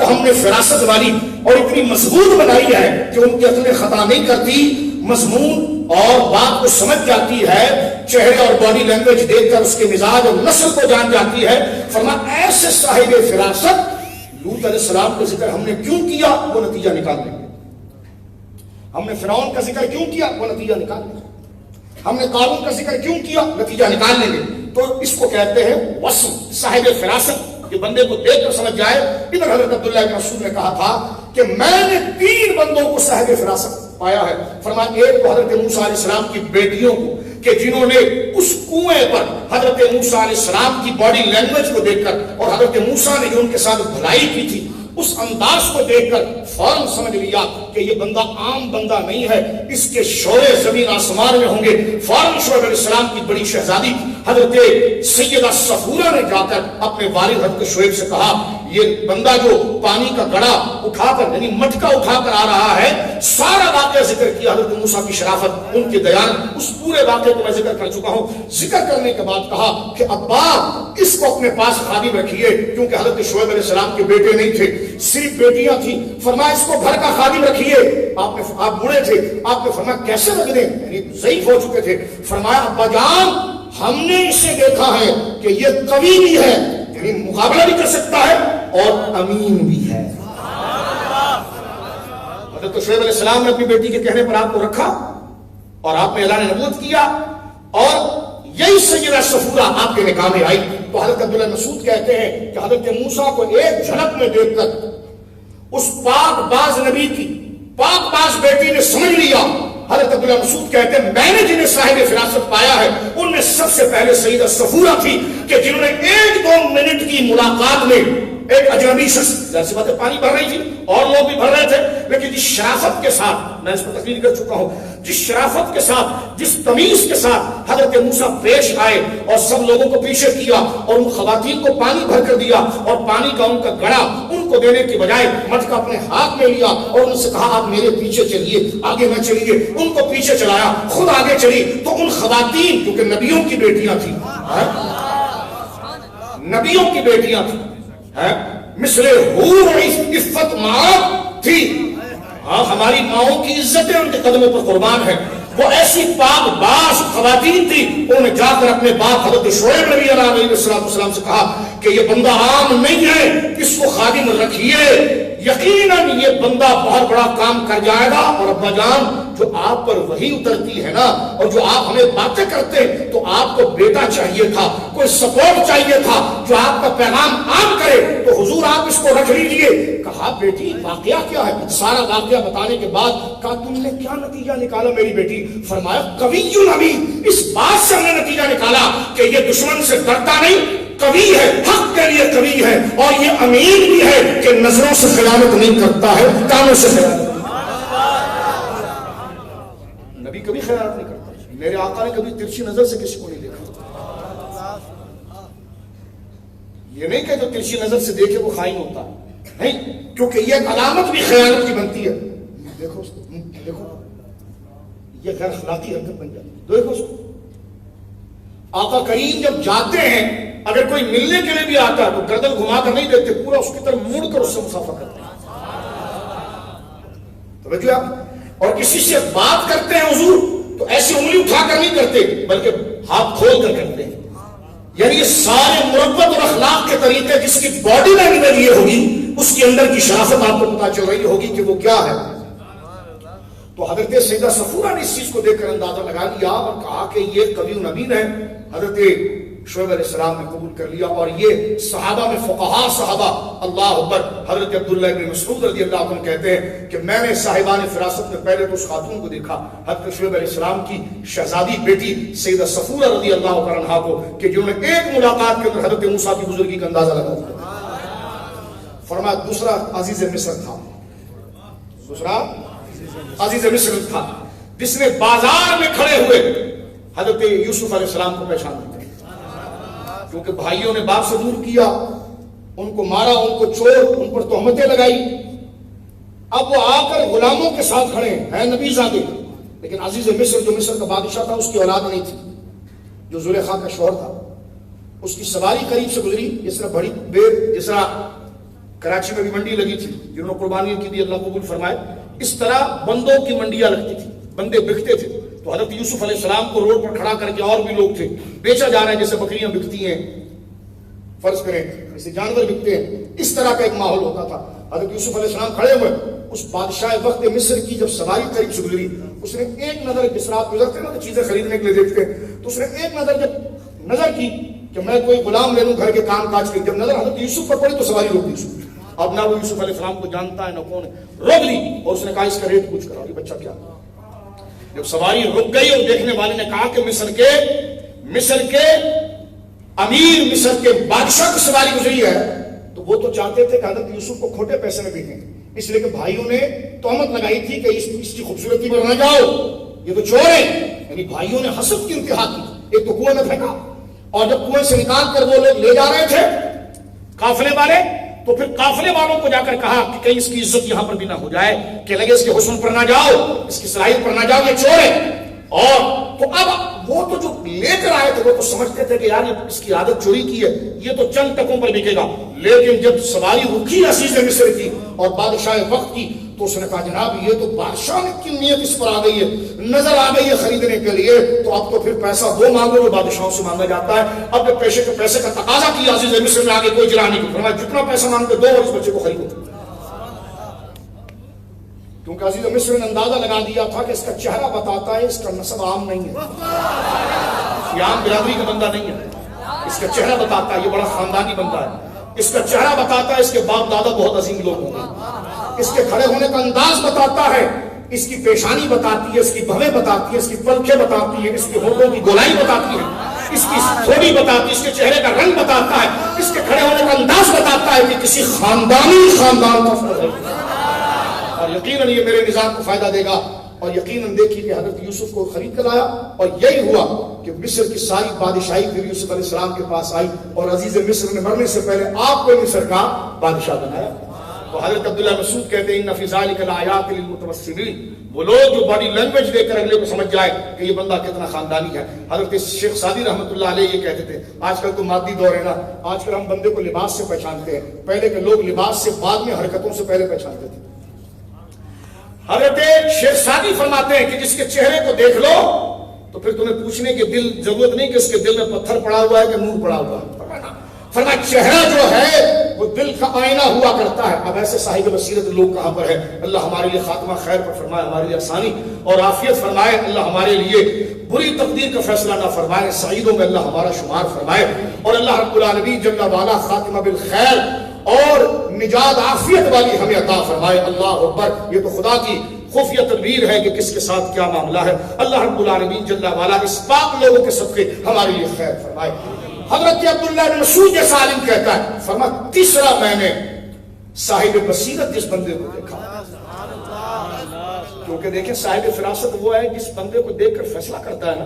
ہم نے فراست والی اور اتنی مضبوط بنائی ہے کہ ان کی عقلیں خطا نہیں کرتی، مضمون اور بات کو سمجھ جاتی ہے، چہرے اور باڈی لینگویج دیکھ کر اس کے مزاج اور نسل کو جان جاتی ہے۔ فرمایا ایسے صاحب فراست لوط علیہ السلام کا ذکر ہم نے کیوں کیا، وہ نتیجہ نکال لیں گے۔ ہم نے فرعون کا ذکر کیوں کیا، وہ نتیجہ نکال لیں گے۔ ہم نے قارون کا ذکر کیوں کیا، نتیجہ نکال لیں گے۔ تو اس کو کہتے ہیں وصف، صاحب فراست، کہ بندے کو دیکھ کر سمجھ جائے۔ ادھر حضرت عبداللہ بن مسعود نے کہا تھا کہ میں نے 3 بندوں کو صاحب فراست پایا ہے۔ فرمایا ایک تو حضرت موسیٰ علیہ السلام کی بیٹیوں کو، کہ جنہوں نے اس کنویں پر حضرت موسیٰ علیہ السلام کی باڈی لینگویج کو دیکھ کر اور حضرت موسیٰ نے جو ان کے ساتھ بھلائی کی تھی اس انداز کو دیکھ کر فوراً سمجھ لیا کہ یہ بندہ عام بندہ نہیں ہے، اس کے شعلے زمین آسمان میں ہوں گے۔ فوراً شعیب علیہ السلام کی بڑی شہزادی حضرت سیدہ صفورہ نے جا کر اپنے والد حضرت شعیب سے کہا یہ بندہ جو پانی کا گڑا اٹھا کر یعنی مٹکا اٹھا کر آ رہا ہے، سارا واقعہ ذکر کیا، حضرت موسیٰ کی شرافت، ان کے دیان، اس پورے واقعے کو میں ذکر کر چکا ہوں۔ ذکر کرنے کے بعد کہا کہ ابا اس کو اپنے پاس خادم رکھیے، کیونکہ حضرت شعیب علیہ السلام کے بیٹے نہیں تھے، صرف بیٹیاں تھیں۔ فرمایا اس کو گھر کا خادم رکھیے۔ آپ بوڑھے تھے، آپ نے فرمایا کیسے رکھ دیں، یعنی ضعیف ہو چکے تھے۔ فرمایا ابا جان ہم نے اسے دیکھا ہے کہ یہ قوی بھی ہے، یعنی مقابلہ بھی کر سکتا ہے اور امین بھی ہے۔ حضرت شعیب علیہ السلام نے اپنی بیٹی کے کہنے پر آپ کو رکھا اور آپ نے اعلان نبوت کیا، اور یہی سیدہ صفورہ آپ کے نکاح میں آئی۔ تو حضرت عبداللہ مسعود کہتے ہیں کہ حضرت موسیٰ کو ایک جھلک میں دیکھ کر اس پاک باز نبی کی پاک باز بیٹی نے سمجھ لیا۔ حضرت عبداللہ مسعود کہتے ہیں میں نے جنہیں صاحب فراست پایا ہے ان میں سب سے پہلے سیدہ صفورہ تھی، کہ جنہوں نے 1-2 منٹ کی ملاقات میں ایک اجنبی شخص، ظاہر سی بات ہے پانی بھر رہی تھی اور لوگ بھی بھر رہے تھے، لیکن جس شرافت کے ساتھ، میں اس پر تقریر کر چکا ہوں، جس شرافت کے ساتھ، جس تمیز کے ساتھ حضرت موسیٰ پیش آئے اور سب لوگوں کو پیچھے کیا اور ان خواتین کو پانی بھر کر دیا، اور پانی کا ان کا گڑا ان کو دینے کی بجائے مٹکا اپنے ہاتھ میں لیا اور ان سے کہا آپ میرے پیچھے چلیے، آگے میں چلیے، ان کو پیچھے چلایا، خود آگے چلی، تو ان خواتین کیونکہ نبیوں کی بیٹیاں تھیں، نبیوں کی بیٹیاں تھیں، مثل حور و عفت ماں تھی، ہماری ماؤں کی عزتیں ان کے قدموں پر قربان ہے، وہ ایسی پاک باز خواتین تھی، انہوں نے جا کر اپنے باپ حضرت شعیب نبی علیہ السلام سے کہا کہ یہ بندہ عام نہیں ہے، اس کو خادم رکھیے، یقیناً یہ بندہ بہت بڑا کام کر جائے گا۔ اور ابا جان جو آپ پر وحی اترتی ہے نا، اور جو آپ ہمیں باتیں کرتے تو آپ کو بیٹا چاہیے تھا، کوئی سپورٹ چاہیے تھا جو آپ کا پیغام عام کرے، تو حضور آپ اس کو رکھ لیجئے۔ کہا بیٹی واقعہ کیا ہے؟ سارا واقعہ بتانے کے بعد کہا تم نے کیا نتیجہ نکالا میری بیٹی؟ فرمایا قوی امین، اس بات سے ہم نے نتیجہ نکالا کہ یہ دشمن سے ڈرتا نہیں، قوی ہے، حق کے لیے قوی ہے، اور یہ امین بھی ہے کہ نظروں سے خیانت نہیں کرتا ہے، کاموں سے خیانت۔ نبی کبھی خیانت نہیں کرتا، میرے آقا نے کبھی ترچھی نظر سے کسی کو نہیں دیکھا۔ یہ نہیں کہ جو ترچھی نظر سے دیکھے وہ خائن ہوتا ہے، نہیں، کیونکہ یہ ایک علامت بھی خیانت کی بنتی ہے۔ دیکھو دیکھو یہ غیر اخلاقی حرکت بن جاتی ہے۔ دیکھو آقا کریم جب جاتے ہیں، اگر کوئی ملنے کے لیے بھی آتا ہے تو گردن گھما کر نہیں دیکھتے، پورا اس کی طرف مڑ کر اس سے مسافہ کرتے ہیں۔ توجہ آپ، اور کسی سے بات کرتے ہیں حضور تو ایسی انگلی اٹھا کر نہیں کرتے بلکہ ہاتھ کھول کر کرتے ہیں، یعنی یہ سارے مربت اور اخلاق کے طریقے، جس کی باڈی لینگویج یہ ہوگی اس کے اندر کی شرافت آپ کو پتا چل رہی ہوگی کہ وہ کیا ہے۔ تو حضرت سیدہ صفورہ نے اس چیز کو دیکھ کر اندازہ لگا لیا اور کہا کہ یہ قوی امین ہے۔ حضرت شعیب علیہ السلام نے قبول کر لیا، اور یہ صحابہ میں فقہاء صحابہ اللہ اکبر حضرت عبداللہ بن مسعود رضی اللہ عنہ کہتے ہیں کہ میں نے صاحبان فراست میں پہلے تو اس خاتون کو دیکھا، حضرت شعیب علیہ السلام کی شہزادی بیٹی سیدہ صفورہ رضی اللہ عنہا کو، کہ جنہوں نے ایک ملاقات کے اندر حضرت موسیٰ کی بزرگی کا اندازہ لگا دیا۔ فرمایا دوسرا عزیز مصر تھا، دوسرا عزیز مصر تھا جس نے بازار میں کھڑے ہوئے حضرت یوسف علیہ السلام کو پہچان دیا، کیونکہ بھائیوں نے باپ سے دور کیا، ان کو مارا، ان کو چور، ان پر تہمتیں لگائی۔ اب وہ آ کر غلاموں کے ساتھ کھڑے ہیں نبی زادے، لیکن عزیز مصر جو مصر کا بادشاہ تھا اس کی اولاد نہیں تھی، جو زلیخا کا شوہر تھا، اس کی سواری قریب سے گزری، جس طرح بڑی بیر، جس طرح کراچی میں بھی منڈی لگی تھی، جنہوں نے قربانی کی تھی اللہ قبول فرمائے، اس طرح بندوں کی منڈیاں لگتی تھی، بندے بکتے تھے. تو حضرت یوسف علیہ السلام کو روڈ پر کھڑا کر کے اور بھی لوگ تھے، بیچا جا رہا ہے جیسے بکریاں بکتی ہیں، فرض کریں جیسے جانور بکتے ہیں، اس طرح کا ایک ماحول ہوتا تھا. حضرت یوسف علیہ السلام کھڑے ہوئے، اس بادشاہ وقت مصر کی جب سواری قریب سے گزری، اس نے ایک نظر، جس طرح آپ گزرتے نا چیزیں خریدنے کے لیے دیکھتے ہیں، تو اس نے ایک نظر جب نظر کی کہ میں کوئی غلام لے لوں گھر کے کام کاج کے، جب نظر حضرت یوسف پر پڑی تو سواری روک دی. اب نہ وہ یوسف علیہ السلام کو جانتا ہے نہ کون ہے، روک لی اور اس نے کہا اس کا ریٹ پوچھ کرا، یہ بچہ کیا. جب سواری رک گئی اور دیکھنے والے نے کہا کہ مصر کے امیر، مصر کے بادشاہ کی سواری گزری ہے، تو وہ تو چاہتے تھے کہ حضرت یوسف کو کھوٹے پیسے میں بھیجیں، اس لیے کہ بھائیوں نے تہمت لگائی تھی کہ اس کی خوبصورتی پر نہ جاؤ، یہ تو چور ہے. یعنی بھائیوں نے حسد کی انتہا کی. ایک تو کنویں میں پھینکا، اور جب کنویں سے نکال کر وہ لوگ لے جا رہے تھے قافلے والے، تو پھر قافلے والوں کو جا کر کہا کہ کہیں اس کی عزت یہاں پر بھی نہ ہو جائے، کہ لگے اس کے حسن پر نہ جاؤ، اس کی صلاحیت پر نہ جاؤ، یہ چور ہے. اور تو اب وہ تو جو لے کر آئے تھے وہ تو سمجھتے تھے کہ یار یہ اس کی عادت چوری کی ہے، یہ تو چند ٹکوں پر بکے گا. لیکن جب سواری رکی عزیز مصر کی اور بادشاہ وقت کی، تو اس نے کہا جناب یہ تو بادشاہ کی نیت اس پر آ گئی ہے، نظر آ گئی ہے خریدنے کے لیے، تو اب تو پھر پیسہ وہ مانگو جو بادشاہوں سے مانگا جاتا ہے. اب جب پیسے کا تقاضا کیا عزیز مصر میں آگے کوئی جرا نہیں کو فرمایا جتنا پیسہ مانگتے دو اور اس بچے کو خریدو. کیونکہ عزیز مصر نے اندازہ لگا دیا تھا کہ اس کا چہرہ بتاتا ہے اس کا نسب عام نہیں ہے، یہ عام برادری کا بندہ نہیں ہے، اس کا چہرہ بتاتا ہے یہ بڑا خاندانی بندہ ہے، اس کا چہرہ بتاتا ہے اس کے باپ دادا بہت عظیم لوگ ہوں گے، اس کے کھڑے ہونے کا انداز بتاتا ہے، اس کی پیشانی بتاتی ہے، اس کی بھویں بتاتی ہے، اس کی پلکیں بتاتی ہے، اس کی ہونٹوں کی گولائی بتاتی ہے، اس کی تھوڑی بتاتی ہے، اس کے چہرے کا رنگ بتاتا ہے، اس کے کھڑے ہونے کا انداز بتاتا ہے کہ کسی خاندان کا فرد ہے. اور یقیناً یہ میرے نظام کو فائدہ دے گا. اور یقیناً دیکھیے کہ حضرت یوسف کو خرید کر لایا، اور یہی ہوا کہ مصر کی ساری بادشاہی پھر یوسف علیہ السلام کے پاس آئی، اور عزیز مصر نے مرنے سے پہلے آپ کو مصر کا بادشاہ بنایا. تو حضرت عبداللہ مسعود کہتے ہیں ان فی ذلک لآیات للمتوسمین، وہ لوگ جو باڈی لینگویج دے کر اگلے کو سمجھ جائے کہ یہ بندہ کتنا خاندانی ہے. حضرت شیخ سعدی رحمۃ اللہ علیہ یہ کہتے تھے آج کل تو مادی دور ہے نا، آج کل ہم بندے کو لباس سے پہچانتے ہیں، پہلے کے لوگ لباس سے بعد میں حرکتوں سے پہلے پہچانتے تھے. حضرت شیخ سعدی فرماتے ہیں کہ جس کے چہرے کو دیکھ لو تو پھر تمہیں پوچھنے کی ضرورت نہیں کہ اس کے دل میں پتھر پڑا ہوا ہے کہ نور پڑا ہوا ہے. فرمایا چہرہ جو ہے وہ دل کا آئینہ ہوا کرتا ہے. اب ایسے صاحب بصیرت لوگ کہاں پر ہے؟ اللہ ہمارے لیے خاتمہ خیر پر فرمائے، ہمارے لیے آسانی اور عافیت فرمائے. اللہ ہمارے لیے بری تقدیر کا فیصلہ نہ فرمائے، سعیدوں میں اللہ ہمارا شمار فرمائے. اور اللہ رب العالمین جل وعلا خاتمہ بالخیر اور نجات عافیت والی ہمیں عطا فرمائے. اللہ اکبر. یہ تو خدا کی خفیہ تدبیر ہے کہ کس کے ساتھ کیا معاملہ ہے. اللہ رب العالمین جل وعلا اس پاک لوگوں کے صدقے ہمارے لیے خیر فرمائے. حضرت عبداللہ بن مسعود جیسا عالم کہتا ہے، فرمایا تیسرا میں نے صاحب بصیرت جس بندے کو دیکھا. کیونکہ دیکھیں صاحب فراست وہ ہے جس بندے کو دیکھ کر فیصلہ کرتا ہے نا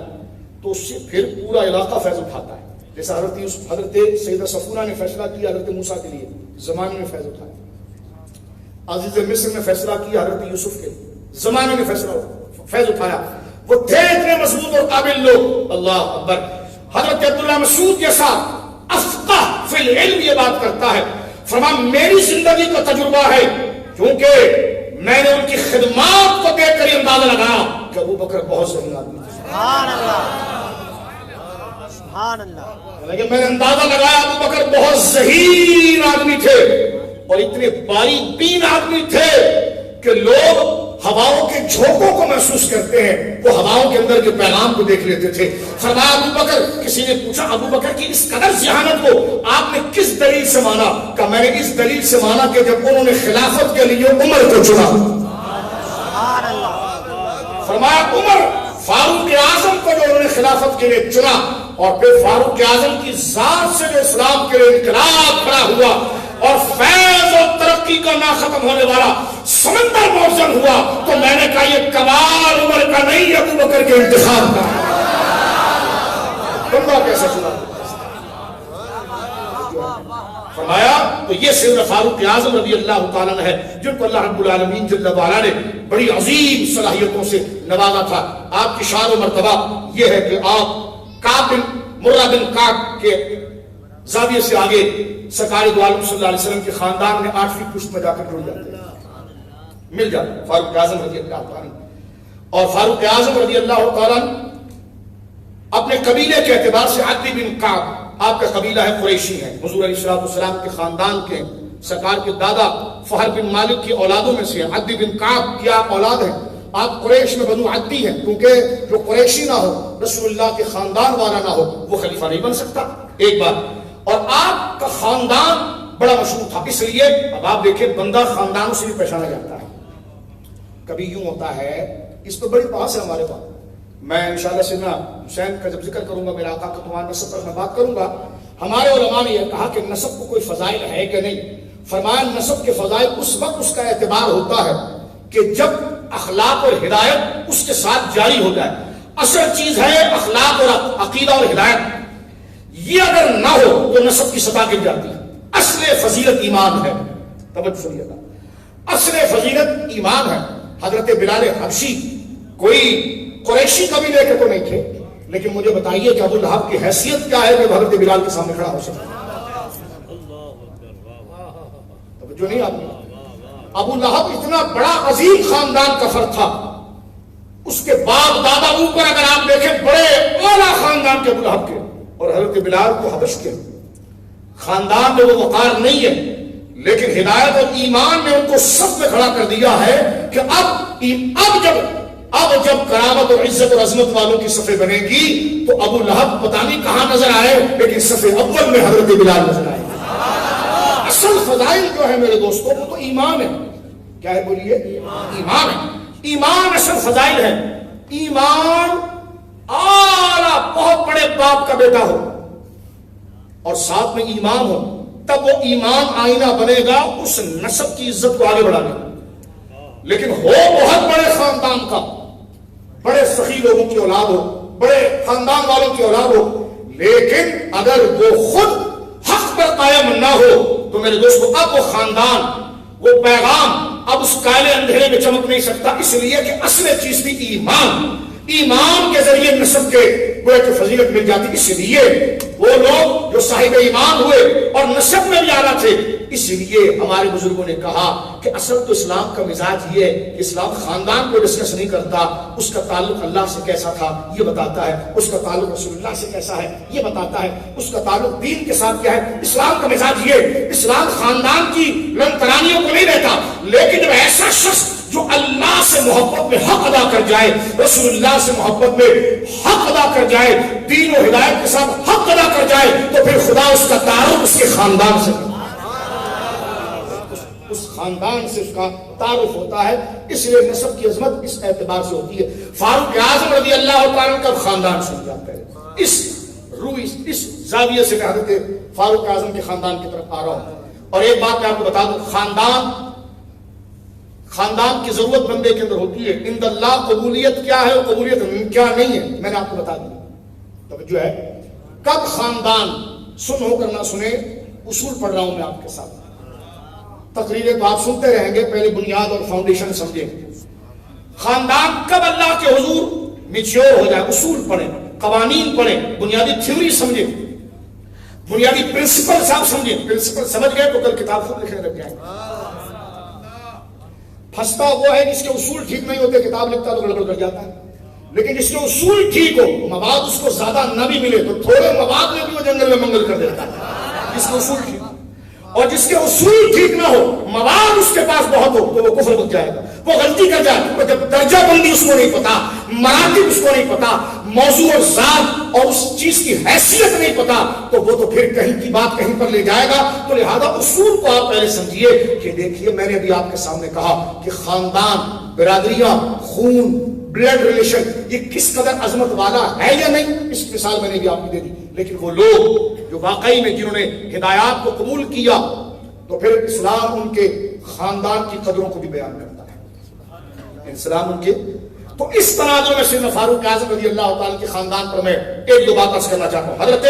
تو اس سے پھر پورا علاقہ فیض اٹھاتا ہے. جیسا حضرت سیدہ صفورہ نے فیصلہ کیا حضرت موسیٰ کے لیے، زمانے میں فیض اٹھایا. عزیز مصر نے فیصلہ کیا حضرت یوسف کے لیے، زمانے میں فیض اٹھایا. وہ تھے اتنے مضبوط اور قابل لوگ. اللہ اکبر. حضرت عبداللہ مسعود جیسا افقہ فی العلم یہ بات کرتا ہے، فرمایا میری زندگی کا تجربہ ہے کیونکہ میں نے ان کی خدمات کو دیکھ کر یہ اندازہ لگایا کہ ابو بکر بہت ذہین آدمی تھے. سبحان اللہ سبحان اللہ. لیکن میں نے اندازہ لگایا ابو بکر بہت ذہین آدمی تھے اور اتنے باریک بین آدمی تھے کہ لوگ ہواؤں کے جھونکوں کو محسوس کرتے ہیں، وہ ہواؤں کے اندر کے پیغام کو دیکھ لیتے تھے. فرمایا ابو بکر، کسی نے پوچھا ابو بکر کی اس قدر ذہانت کو آپ نے کس دلیل سے مانا؟ کہ میں نے اس دلیل سے مانا کہ جب انہوں نے خلافت کے لیے عمر کو چنا. فرمایا عمر فاروق اعظم کو جو انہوں نے خلافت کے لیے چنا اور پھر فاروق اعظم کی ذات سے جو اسلام کے لیے انقلاب کھڑا ہوا اور فیض اور ترقی کا نہ ختم ہونے والا سمندر موزن ہوا تو میں نے کہا یہ کمال عمر کا نہیں ابو بکر کے انتخاب کا. بندہ کیسے چنا؟ فرمایا تو یہ سیدنا فاروق اعظم رضی اللہ تعالیٰ ہے جن کو اللہ رب العالمین جل وعلا نے بڑی عظیم صلاحیتوں سے نوازا تھا. آپ کی شان و مرتبہ یہ ہے کہ آپ کعب بن مرہ بن کعب کے زاویے سے آگے سرکار دو عالم صلی اللہ علیہ وسلم کے خاندان میں 8ویں پشت میں جا کر جڑ جاتے ہیں، مل جاتے ہیں فاروق اعظم رضی اللہ تعالیٰ. اور فاروق اعظم رضی اللہ تعالیٰ اپنے قبیلے کے اعتبار سے عدی بن کعب، آپ کا قبیلہ ہے قریشی ہے، حضور علیہ السلام کے خاندان کے سرکار کے دادا فہر بن مالک کی اولادوں میں سے ہیں. عدی بن کعب کی آپ اولاد ہیں، آپ قریش میں بنو عدی ہیں، کیونکہ جو قریشی نہ ہو، رسول اللہ کے خاندان والا نہ ہو، وہ خلیفہ نہیں بن سکتا. ایک بات. اور آپ کا خاندان بڑا مشہور تھا، اس لیے اب آپ دیکھیں بندہ خاندانوں سے بھی پہچانا جاتا ہے. کبھی یوں ہوتا ہے، اس پہ بڑی بحث ہے ہمارے پاس. میں انشاءاللہ سیدنا حسین کا جب ذکر کروں گا، میرے آقا کا تمہارا نسب پر میں بات کروں گا. ہمارے علماء نے یہ کہا کہ نسب کو کوئی فضائل ہے کہ نہیں. فرمایا نسب کے فضائل اس وقت اس کا اعتبار ہوتا ہے کہ جب اخلاق اور ہدایت اس کے ساتھ جاری ہو جائے. اصل چیز ہے اخلاق اور عقیدہ اور ہدایت، یہ اگر نہ ہو تو نسب کی سطح گر جاتی ہے. اصل فضیلت ایمان ہے، توجہ سنیے گا، اصل فضیلت ایمان ہے. حضرت بلال حبشی کوئی قریشی قبیلے کے تو نہیں تھے، لیکن مجھے بتائیے کہ ابو لہب کی حیثیت کیا ہے کہ حضرت بلال کے سامنے کھڑا ہو سکتا. جو نہیں آپ نے، ابو لہب اتنا بڑا عظیم خاندان کا فرد تھا، اس کے باپ دادا اوپر اگر آپ دیکھیں بڑے اعلیٰ خاندان کے ابو لہب کے، اور حضرت بلال کو حبش کے خاندان میں وہ وقار نہیں ہے، لیکن ہدایت اور ایمان نے ان کو سب میں کھڑا کر دیا ہے کہ اب جب کرامت اور عزت اور عظمت والوں کی صفیں بنے گی تو ابو لہب پتہ نہیں کہاں نظر آئے، لیکن صف اول میں حضرت بلال نظر آئے. اصل فضائل جو ہے میرے دوستوں وہ تو ایمان ہے. کیا ہے بولیے؟ ایمان ہے. ایمان اصل فضائل ہے. ایمان اعلیٰ بہت بڑے باپ کا بیٹا ہو اور ساتھ میں ایمان ہو، تب وہ ایمان آئینہ بنے گا اس نسب کی عزت کو آگے بڑھانے. لیکن ہو بہت بڑے خاندان کا، بڑے سخی لوگوں کی اولاد ہو، بڑے خاندان والوں کی اولاد ہو، لیکن اگر وہ خود حق پر قائم نہ ہو تو میرے دوستو اب وہ خاندان، وہ پیغام اب اس کالے اندھیرے میں چمک نہیں سکتا. اس لیے کہ اصل چیز تھی ایمان. ایمان کے ذریعے نسب کے گویا کہ فضیلت مل جاتی. اس لیے وہ لوگ جو صاحب ایمان ہوئے اور نسب میں بھی اعلیٰ تھے، اس لیے ہمارے بزرگوں نے کہا کہ اصل تو اسلام کا مزاج یہ ہے کہ اسلام خاندان کو ڈسکس نہیں کرتا، اس کا تعلق اللہ سے کیسا تھا یہ بتاتا ہے، اس کا تعلق رسول اللہ سے کیسا ہے یہ بتاتا ہے، اس کا تعلق دین کے ساتھ کیا ہے. اسلام کا مزاج یہ، اسلام خاندان کی لن ترانیوں کو نہیں دیتا، لیکن جب ایسا شخص جو اللہ سے محبت میں حق ادا کر جائے، رسول اللہ سے محبت میں حق ادا کر جائے، دین و ہدایت کے ساتھ حق ادا کر جائے، تو پھر خدا اس کا تعارف اس کے خاندان سے، اس خاندان سے اس کا تعارف ہوتا ہے. اس لیے نسب کی عظمت اس اعتبار سے ہوتی ہے. فاروق اعظم رضی اللہ تعالیٰ کا خاندان سن جاتا ہے. اس زاویے سے میں حضرت فاروق اعظم کے خاندان کی طرف آ رہا ہوں. اور ایک بات میں آپ کو بتا دوں، خاندان کی ضرورت بندے کے اندر ہوتی ہے. اند اللہ قبولیت کیا ہے اور قبولیت کیا نہیں ہے میں نے آپ کو بتا دیا. توجہ ہے، کب خاندان سن ہو کر نہ سنے، اصول پڑھ رہا ہوں میں آپ کے ساتھ. تقریریں تو آپ سنتے رہیں گے، پہلے بنیاد اور فاؤنڈیشن سمجھیں. خاندان کب اللہ کے حضور میچور ہو جائے، اصول پڑھیں، قوانین پڑھیں، بنیادی تھیوری سمجھیں، بنیادی پرنسپل آپ سمجھیں. پرنسپل سمجھ گئے تو کل کتاب خود لکھنے لگ جائیں. پھنستا وہ ہے جس کے اصول ٹھیک نہیں ہوتے، کتاب لکھتا تو گڑبڑ کر جاتا ہے. لیکن جس کے اصول ٹھیک ہو، مواد اس کو زیادہ نہ بھی ملے تو تھوڑے مواد میں بھی وہ جنگل میں منگل کر دیتا ہے، جس کے اصول ٹھیک. اور جس کے اصول ٹھیک نہ ہو، مواد اس کے پاس بہت ہو تو وہ کفر بن جائے گا، وہ غلطی کر جائے گا. جب درجہ بندی اس کو نہیں پتا، مراتب اس کو نہیں پتا، موضوع اور ذات اور اس چیز کی حیثیت نہیں پتا، تو وہ تو پھر کہیں کی بات کہیں پر لے جائے گا. تو لہذا اصول کو آپ پہلے سمجھیے کہ دیکھیے میں نے ابھی آپ کے سامنے کہا کہ خاندان، برادریاں، خون، بلڈ ریلیشن یہ کس قدر عظمت والا ہے یا نہیں، اس کی مثال میں نے بھی آپ کو دے دی. لیکن وہ لوگ جو واقعی میں جنہوں نے ہدایات کو قبول کیا تو پھر اسلام ان کے خاندان کی قدروں کو بھی بیان کرتا ہے. اسلام ان کے، تو اس تناظر میں سیدنا فاروق اعظم رضی اللہ تعالیٰ کے خاندان پر میں ایک دو بات عرض کرنا چاہتا ہوں. حضرت،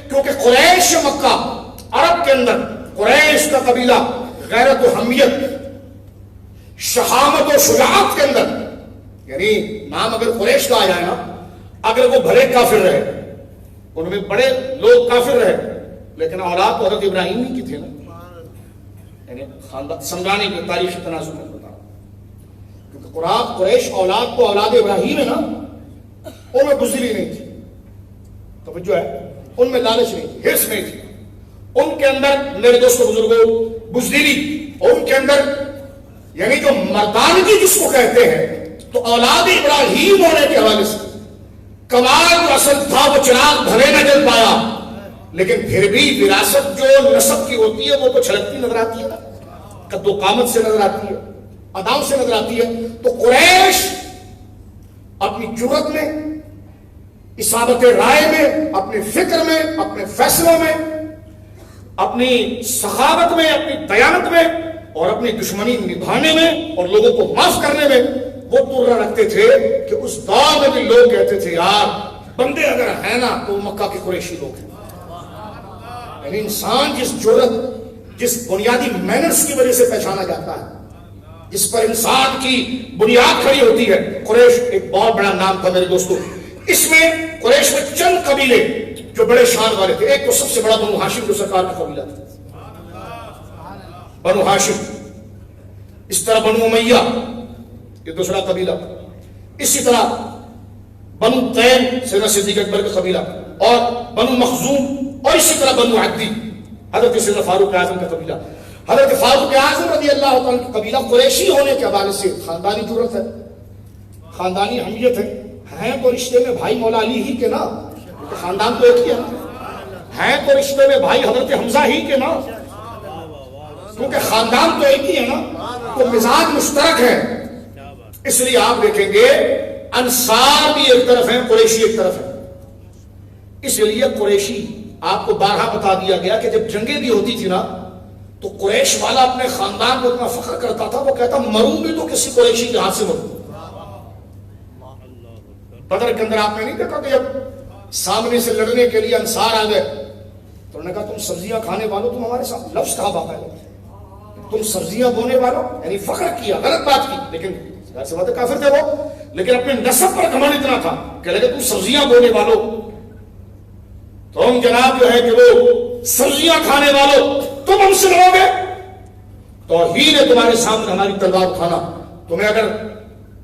کیونکہ قریش مکہ، عرب کے اندر قریش کا قبیلہ غیرت و حمیت، شہامت و شجاعت کے اندر، یعنی نام اگر قریش کا آ جائے نا، اگر وہ بھلے کافر رہے، ان میں بڑے لوگ کافر رہے، لیکن اولاد تو حضرت ابراہیم ہی کی تھے نا. یعنی خاندان سمجھانے کی تاریخی تناظر میں بتا رہا ہوں، کیونکہ قریش اولاد تو اولاد ابراہیم ہے نا، ان میں بزدلی نہیں تھی، توجہ ہے، ان میں لالچ نہیں تھی، حرص نہیں تھی، ان کے اندر میرے دوستوں بزرگوں بزدلی، ان کے اندر یعنی جو مردانگی جس کو کہتے ہیں، تو اولاد ابراہیم ہونے کے حوالے سے کمال جو اصل تھا وہ چراغ بھلے نہ جل پایا، لیکن پھر بھی وراثت جو نسب کی ہوتی ہے وہ تو چھلکتی نظر آتی ہے نا، قد و قامت سے نظر آتی ہے، اداؤں سے نظر آتی ہے. تو قریش اپنی جرأت میں، اصابت رائے میں، اپنی فکر میں، اپنے فیصلوں میں، اپنی سخاوت میں، اپنی دیانت میں، اور اپنی دشمنی نبھانے میں اور لوگوں کو معاف کرنے میں وہ ترہ رکھتے تھے کہ اس دور میں بھی لوگ کہتے تھے یار بندے اگر ہیں نا تو مکہ کے قریشی لوگ ہیں. یعنی انسان جس جرأت، جس بنیادی مینرز کی وجہ سے پہچانا جاتا ہے، جس پر انسان کی بنیاد کھڑی ہوتی ہے، قریش ایک بہت بڑا نام تھا میرے دوستوں. اس میں قریش میں چند قبیلے جو بڑے شان والے تھے. ایک تو سب سے بڑا بنو ہاشم جو سرکار کا قبیلہ تھا، بنو ہاشم. اس طرح بنو امیہ یہ دوسرا قبیلہ، اسی طرح بنو تیم سیدنا صدیق اکبر کا قبیلہ، اور بنو مخزوم، اور اسی طرح بنو عدی حضرت سیدنا فاروق اعظم کا قبیلہ. حضرت فاروق اعظم رضی اللہ تعالیٰ کا قبیلہ قریشی ہونے کے حوالے سے خاندانی جرأت ہے، خاندانی حمیت ہے. ہیں تو رشتے میں بھائی مولا علی ہی کے نا، خاندان تو ایک ہی ہے نا، ہیں تو رشتے میں بھائی حضرت حمزہ ہی کے نا، کیونکہ خاندان تو ایک ہی ہے نا، تو مزاج مشترک ہے. اس لیے آپ دیکھیں گے انصار بھی ایک طرف ہیں، قریشی ایک طرف ہیں. اس لیے قریشی آپ کو بارہا بتا دیا گیا کہ جب جنگیں بھی ہوتی تھی نا تو قریش والا اپنے خاندان کو اتنا فخر کرتا تھا، وہ کہتا مروں بھی تو کسی قریشی کے ہاتھ سے مروں. بدر کے اندر آپ نے نہیں دیکھا کہ جب سامنے سے لڑنے کے لیے انصار آ گئے تو انہوں نے کہا تم سبزیاں کھانے والوں، تم ہمارے ساتھ، لفظ کہا باقاعدہ، تم سبزیاں بونے والوں، یعنی فخر کیا، غلط بات کی، لیکن ایسے بات کافر تھے وہ، لیکن اپنے نسب پر گھمنڈ اتنا تھا کہ لگے تم سبزیاں بونے والوں، تم جناب جو ہے کہ وہ سبزیاں کھانے والوں، تم ہم سے لڑو گے. توحید ہے تمہارے سامنے ہماری تلوار اٹھانا. تمہیں اگر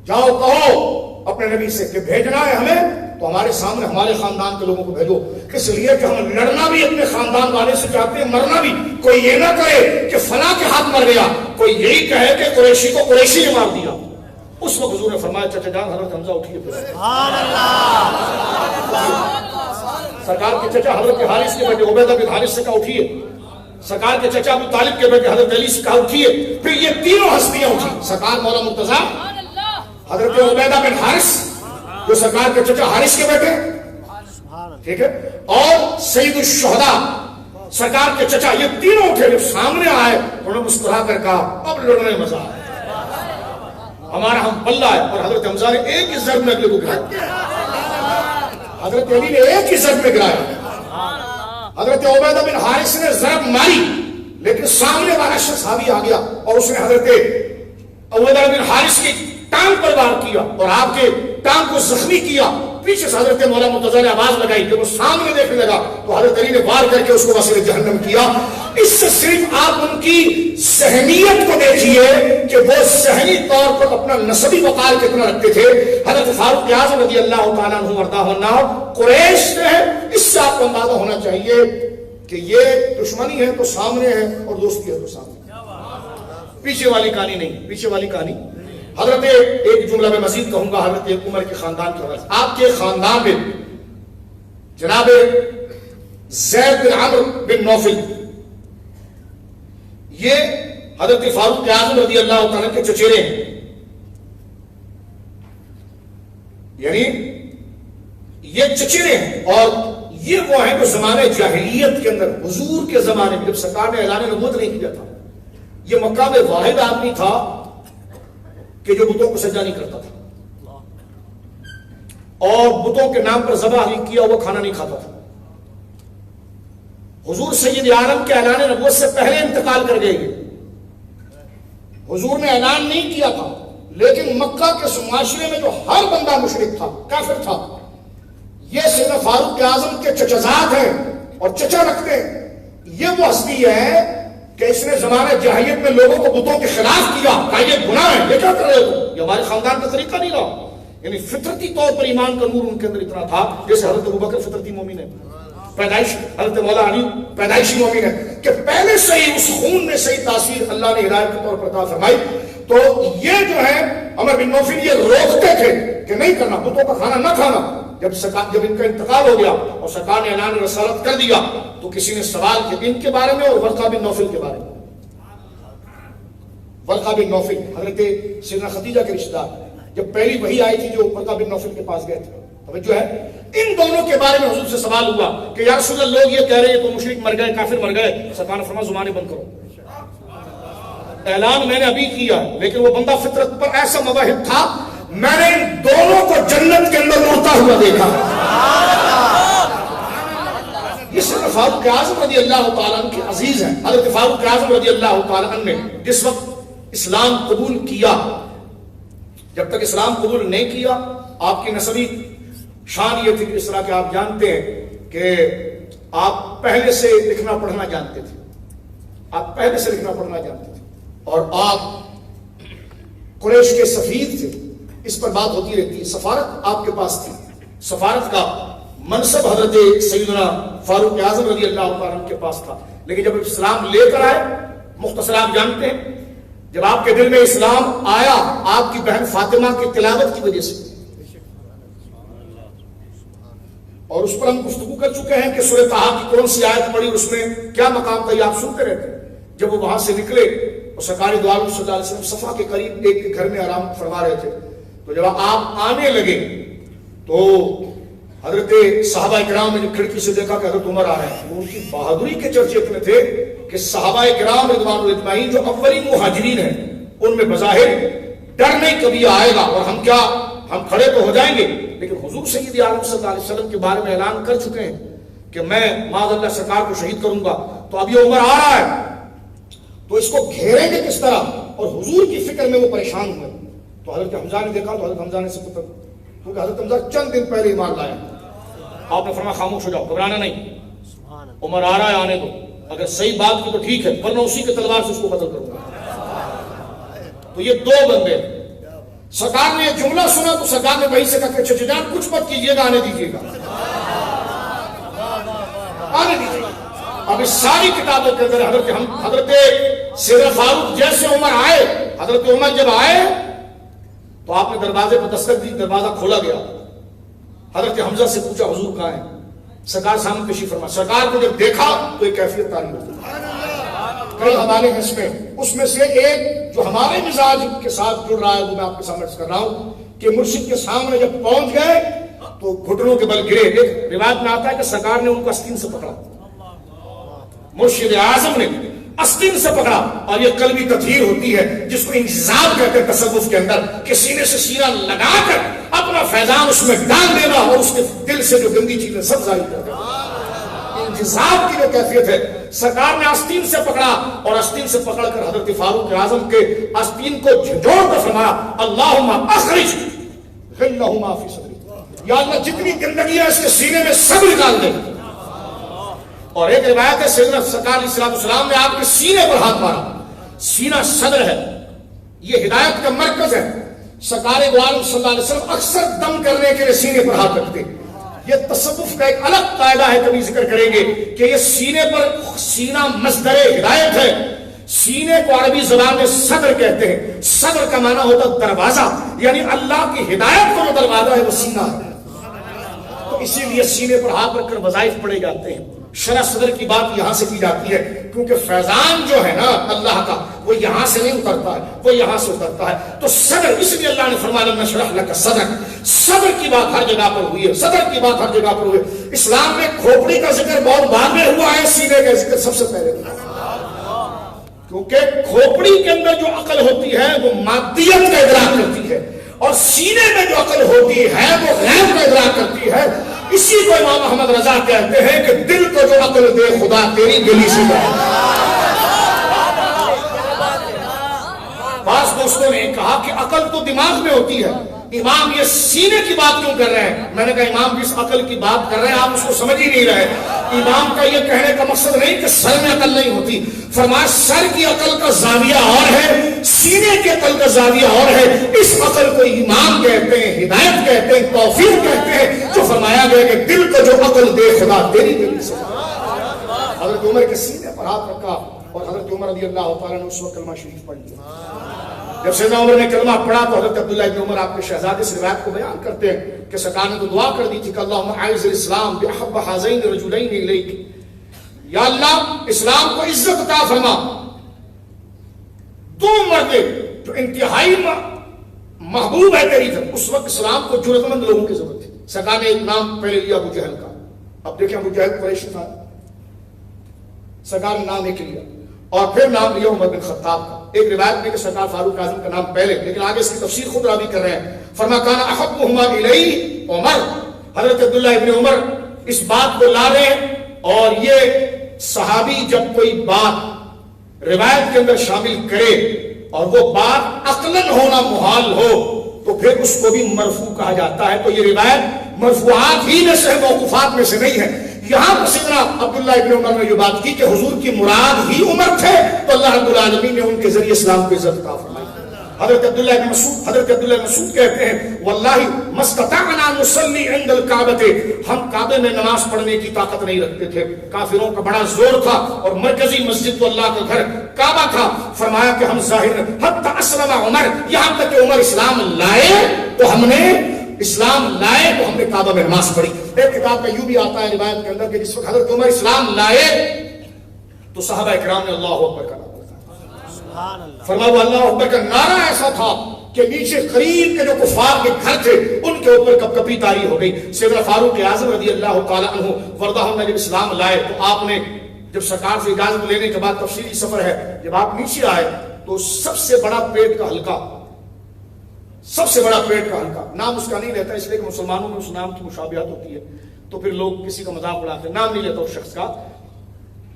جاؤ کہو اپنے نبی سے کہ بھیجنا ہے ہمیں تو ہمارے سامنے ہمارے خاندان کے لوگوں کو بھیجو، اس لیے کہ ہم لڑنا بھی اپنے خاندان والے سے چاہتے ہیں، مرنا بھی. کوئی یہ نہ کہے کہ فلاں کے ہاتھ مر گیا، کوئی یہی کہے کہ قریشی کو قریشی نے مار دیا. اس وقت حضور نے فرمایا چچا جان حضرت حمزہ اٹھیے. سرکار کے چچا حضرت حارث کے بیٹے عبیدہ بن حارث سے کہا اٹھیے، سرکار کے چچا ابو طالب کے بیٹے حضرت علی سے کہا اٹھیے. پھر یہ تینوں ہستیاں اٹھی، سرکار مولا مرتضیٰ، حضرت عبیدہ بن حارث جو سرکار کے چچا حارث کے بیٹے، ٹھیک ہے، اور سید الشہداء سرکار کے چچا، یہ تینوں اٹھے. جب سامنے آئے انہوں نے مسکرا کر کہا اب لڑنے مزہ آئے، ہمارا ہم پلہ ہے. اور حضرت حمزہ نے ایک ہی ضرب میں اگلے کو گرایا، حضرت علی نے ایک ہی ضرب میں گرایا. حضرت عبیدہ بن حارث نے ضرب ماری لیکن سامنے والا شخص حاوی آ گیا اور اس نے حضرت عبیدہ بن حارث کی ٹانگ پر وار کیا اور آپ کے ٹانگ کو زخمی کیا. پیچھے سے حضرت مولا مرتضیٰ نے آواز لگائی کہ وہ سامنے دیکھنے لگا تو حضرت علی نے وار کر کے اس کو وسیلہ جہنم کیا. اس سے صرف آپ ان کی ذہنیت کو دیکھیے کہ وہ ذہنی طور پر اپنا نسبی وقار کتنا رکھتے تھے. حضرت فاروق اعظم رضی اللہ تعالیٰ عنہ وردہ عنہ قریش سے ہے. اس سے آپ کو اندازہ ہونا چاہیے کہ یہ دشمنی ہے تو سامنے ہے اور دوستی ہے تو سامنے، پیچھے والی کہانی نہیں. پیچھے والی کہانی حضرت ایک جملہ میں مزید کہوں گا حضرت عمر کے خاندان کے حوالے سے. آپ کے خاندان میں جناب زید بن عمرو بن نوفل یہ حضرت فاروق اعظم رضی اللہ تعالیٰ کے چچیرے ہیں. یعنی یہ چچیرے ہیں اور یہ وہ ہیں جو زمانے جاہلیت کے اندر حضور کے زمانے میں جب سرکار نے اعلان نبوت نہیں کیا تھا، یہ مکہ میں واحد آدمی تھا کہ جو بتوں کو سجدہ نہیں کرتا تھا اور بتوں کے نام پر ذبح نہیں کیا وہ کھانا نہیں کھاتا تھا. حضور سید عالم کے اعلان نبوت سے پہلے انتقال کر گئے. حضور نے اعلان نہیں کیا تھا لیکن مکہ کے معاشرے میں جو ہر بندہ مشرک تھا، کافر تھا، یہ سیدنا فاروق اعظم کے چچزاد ہیں اور چچا رکھتے ہیں. یہ وہ ہستی ہے کہ اس نے زمانہ جاہلیت میں لوگوں کو بتوں کے خلاف کیا، کہا یہ گناہ ہے، یہ کیا کر رہے ہو، یہ ہمارے خاندان کا طریقہ نہیں رہا. یعنی فطرتی طور پر ایمان کا نور ان کے اندر اتنا تھا، جیسے حضرت ابوبکر فطرتی مومن ہے، پیدائش، حضرت مولا علی پیدائشی مومن ہے، کہ پہلے سے ہی اس خون میں صحیح تاثیر اللہ نے ہدایت کے طور پر عطا فرمائی. تو یہ جو ہے عمر بن نوفل یہ روکتے تھے کہ نہیں کرنا، بتوں کا کھانا نہ کھانا. جب ان کا انتقال ہو گیا اور سرکار نے اعلان رسالت کر دیا تو کسی نے سوال کیا ان کے بارے میں اور ورقہ بن نوفل کے بارے میں. ورقہ بن نوفل حضرت سیدنا خدیجہ کے رشتہ دار، جب پہلی وحی آئی تھی جو ورقہ بن نوفل کے پاس گئے تھے، توجہ ہے، ان دونوں کے بارے میں حضور سے سوال ہوا کہ یا رسول اللہ لوگ یہ کہہ رہے ہیں تو مشرک مر گئے، کافر مر گئے. سرکار نے فرمایا زبانیں بند کرو، اعلان میں نے ابھی کیا، لیکن وہ بندہ فطرت پر ایسا مواہب تھا، میں نے ان دونوں کو جنت کے اندر اڑتا ہوا دیکھا. یہ صرف فاروق اعظم رضی اللہ تعالیٰ عنہ کے عزیز ہیں. حضرت فاروق اعظم رضی اللہ تعالیٰ عنہ نے جس وقت اسلام قبول کیا، جب تک اسلام قبول نہیں کیا آپ کی نسبی شان یہ تھی کہ اس طرح کہ آپ جانتے ہیں کہ آپ پہلے سے لکھنا پڑھنا جانتے تھے، آپ پہلے سے لکھنا پڑھنا جانتے تھے اور آپ قریش کے سفیر تھے. اس پر بات ہوتی رہتی ہے. سفارت آپ کے پاس تھی، سفارت کا منصب حضرت سیدنا فاروق اعظم رضی اللہ عنہ کے پاس تھا. لیکن جب اسلام لے کر آئے، مختصر آپ جانتے ہیں، جب آپ کے دل میں اسلام آیا آپ کی بہن فاطمہ کی تلاوت کی وجہ سے، اور اس پر ہم گفتگو کر چکے ہیں کہ سورہ طٰہٰ کی کون سی آیت پڑھی، اس میں کیا مقام تھا، یہ آپ سنتے رہتے ہیں. جب وہ وہاں سے نکلے اور سرکار دو عالم صلی اللہ علیہ وسلم صفا کے قریب ایک کے گھر میں آرام فرما رہے تھے، تو جب آپ آنے لگے تو حضرت صحابہ کرام نے کھڑکی سے دیکھا کہ حضرت عمر آ رہے ہیں. ان کی بہادری کے چرچے اتنے تھے کہ صحابہ کرام رضوان اللہ اجمعین جو اولین مہاجرین ہیں ان میں بظاہر ڈر نہیں کبھی آئے گا اور ہم کھڑے تو ہو جائیں گے، لیکن حضور سید عالم صلی اللہ علیہ وسلم کے بارے میں اعلان کر چکے ہیں کہ میں معاذ اللہ سرکار کو شہید کروں گا، تو اب یہ عمر آ رہا ہے تو اس کو گھیریں گے کس طرح، اور حضور کی فکر میں وہ پریشان ہوئے. تو حضرت حمزہ نے دیکھا تو حضرت حمزہ نے سے پوچھا، کیونکہ حضرت حمزہ چند دن پہلے ایمان لائے. آپ نے فرمایا خاموش ہو جاؤ، گھبرانا نہیں، عمر آ رہا ہے آنے دو، اگر صحیح بات کی تو ٹھیک ہے ورنہ اسی کے تلوار سے اس کو قتل کروں گا. تو یہ دو بندے، سرکار نے یہ جملہ سنا تو سرکار نے وہی سے کہا کہ چچا جان کچھ مت کیجیے گا، آنے دیجیے گا، آنے دیجیے گا. اب اس ساری کتابوں کے اندر حضرت سیدنا فاروق جیسے عمر آئے، حضرت عمر جب آئے تو آپ نے دروازے پر دستک دی، دروازہ کھولا گیا. حضرت حمزہ سے پوچھا حضور کہاں ہیں، سرکار سامنے تشریف فرما. سرکار کو جب دیکھا تو ایک کیفیت تاری ہوتی، کئی حوالے ہیں اس میں سے ایک جو ہمارے مزاج کے ساتھ جڑ رہا ہے وہ میں آپ کے سامنے کر رہا ہوں کہ مرشد کے سامنے جب پہنچ گئے تو گھٹنوں کے بل گرے. ایک روایت میں آتا ہے کہ سرکار نے ان کو آستین سے پکڑا، مرشد اعظم نے آستین سے پکڑا، اور یہ قلبی تطہیر ہوتی ہے جس کو انجذاب کہتے ہیں تصوف کے اندر، کہ سینے سے سینہ لگا کر اپنا فیضان اس میں ڈال دینا اور اس کے دل سے جو گندی چیزیں سب ظاہر کر دینا. انجذاب کی جو کیفیت ہے، سرکار نے آستین سے پکڑا اور آستین سے پکڑ کر حضرت فاروق اعظم کے آستین کو جھنجھوڑ کر فرمایا اللہم اخرج غلہ ما فی صدری، یا اللہ جتنی گندگی ہے اس کے سینے میں سب نکال دے. اور ایک روایت ہے سیدنا سرکار علیہ السلام نے آپ کے سینے پر ہاتھ مارا. سینہ صدر ہے، یہ ہدایت کا مرکز ہے. سرکار دو عالم صلی اللہ علیہ وسلم اکثر دم کرنے کے لیے سینے پر ہاتھ رکھتے. یہ تصوف کا ایک الگ قاعدہ ہے، کبھی ذکر کریں گے کہ یہ سینے پر، سینہ مصدر ہدایت ہے. سینے کو عربی زبان میں صدر کہتے ہیں. صدر کا معنی ہوتا ہے دروازہ، یعنی اللہ کی ہدایت کا جو دروازہ ہے وہ سینہ ہے. تو اسی لیے سینے پر ہاتھ رکھ کر وظائف پڑھے جاتے ہیں. شرح صدر کی بات یہاں سے کی جاتی ہے کیونکہ فیضان جو ہے نا اللہ کا وہ یہاں سے نہیں اترتا ہے، وہ یہاں سے اترتا ہے. تو صدر، اس لیے اللہ نے فرمایا نشرح لک صدرک. صدر کی بات ہر جگہ پر ہوئی ہے، صدر کی بات ہر جگہ پر ہوئی ہے. اسلام میں کھوپڑی کا ذکر بہت بعد میں ہوا ہے، سینے کا ذکر سب سے پہلے ہوا، کیونکہ کھوپڑی کے اندر جو عقل ہوتی ہے وہ مادیت کا ادراک کرتی ہے، اور سینے میں جو عقل ہوتی ہے وہ غیب کا ادراک کرتی ہے. اسی کو امام محمد رضا کہتے ہیں کہ دل کو جو عقل دے خدا تیری دلی سے دے. بعض دوستوں نے کہا کہ عقل تو دماغ میں ہوتی ہے، امام یہ سینے کی بات کیوں کر رہے ہیں؟ میں نے کہا امام جس عقل کی بات کر رہے ہیں آپ اس کو سمجھ ہی نہیں رہے. امام کا یہ کہنے کا مقصد نہیں کہ سر میں عقل نہیں ہوتی. فرمایا سر کی عقل کا زاویہ اور ہے, سینے کی عقل کا زاویہ اور ہے. اس عقل کو ایمان کہتے ہیں, ہدایت کہتے ہیں, توفیق کہتے ہیں, جو فرمایا گیا کہ دل کو جو عقل دے خدا تیری دل سے. حضرت عمر کے سینے پر ہاتھ رکھا اور حضرت عمر رضی اللہ تعالیٰ نے اس وقت کلمہ شریف پڑھ لیا. جب سیدنا عمر نے کلمہ پڑھا تو حضرت عبداللہ ابن عمر آپ کے شہزادے سے روایت کو بیان کرتے ہیں کہ سرکار نے تو دعا کر دی تھی کہ اللہم اعز الاسلام باحب ہذین الرجلین الیک, یا اللہ اسلام کو عزت عطا فرما دو مرد جو انتہائی محبوب ہے تیری طرف. اس وقت اسلام کو جرأت مند لوگوں کی ضرورت تھی. سرکار نے ایک نام پہلے لیا ابو جہل کا. اب دیکھیں ابو جہل قریشی تھا, سرکار نے نام ایک لیا اور پھر نام لیا عمر بن خطاب کا. ایک روایت میں کہ سرکار فاروق اعظم کا نام پہلے, لیکن آگے اس کی تفسیر خود راوی کر رہے ہیں. فرما کان احبہما الی عمر, حضرت عبداللہ ابن عمر اس بات کو لا رہے ہیں. اور یہ صحابی جب کوئی بات روایت کے اندر شامل کرے اور وہ بات عقلاً ہونا محال ہو تو پھر اس کو بھی مرفوع کہا جاتا ہے. تو یہ روایت مرفوعات ہی میں سے, موقوفات میں سے نہیں ہے. یہاں پر سیدنا عبداللہ ابن عمر نے یہ بات کی کہ حضور کی مراد ہی عمر تھے, تو اللہ رب العالمین نے ان کے ذریعے اسلام کو عزت عطا فرمائی. حضرت عبداللہ بن مسعود کہتے ہیں واللہ ما استطعنا نصلی عند الکعبۃ, ہم کعبے میں نماز پڑھنے کی طاقت نہیں رکھتے تھے. کافروں کا بڑا زور تھا اور مرکزی مسجد تو اللہ کا گھر کعبہ تھا. فرمایا کہ ہم ظاہر حتی اسلم عمر, یہاں تک کہ عمر اسلام لائے تو ہم نے کعبہ میں نماز پڑھی. ایک کتاب میں یوں بھی آتا ہے روایت کے اندر کہ جس وقت حضرت عمر اسلام لائے تو صحابہ کرام نے اللہ اکبر کہا. فرمایا اللہ اکبر کا نعرہ ایسا تھا کہ نیچے قریب کے جو کفار کے گھر تھے ان کے اوپر کپ کپی طاری ہو گئی. سیدنا فاروق اعظم رضی اللہ تعالیٰ عنہ وردہ نے جب اسلام لائے تو آپ نے جب سرکار سے اجازت لینے کے بعد, تفصیلی سفر ہے, جب آپ نیچے آئے تو سب سے بڑا پیٹ کا حلقہ, نام اس کا نہیں لیتا اس لیے کہ مسلمانوں میں اس نام کی مشابہت ہوتی ہے تو پھر لوگ کسی کا مذاق اڑاتے ہیں, نام نہیں لیتا اس شخص کا.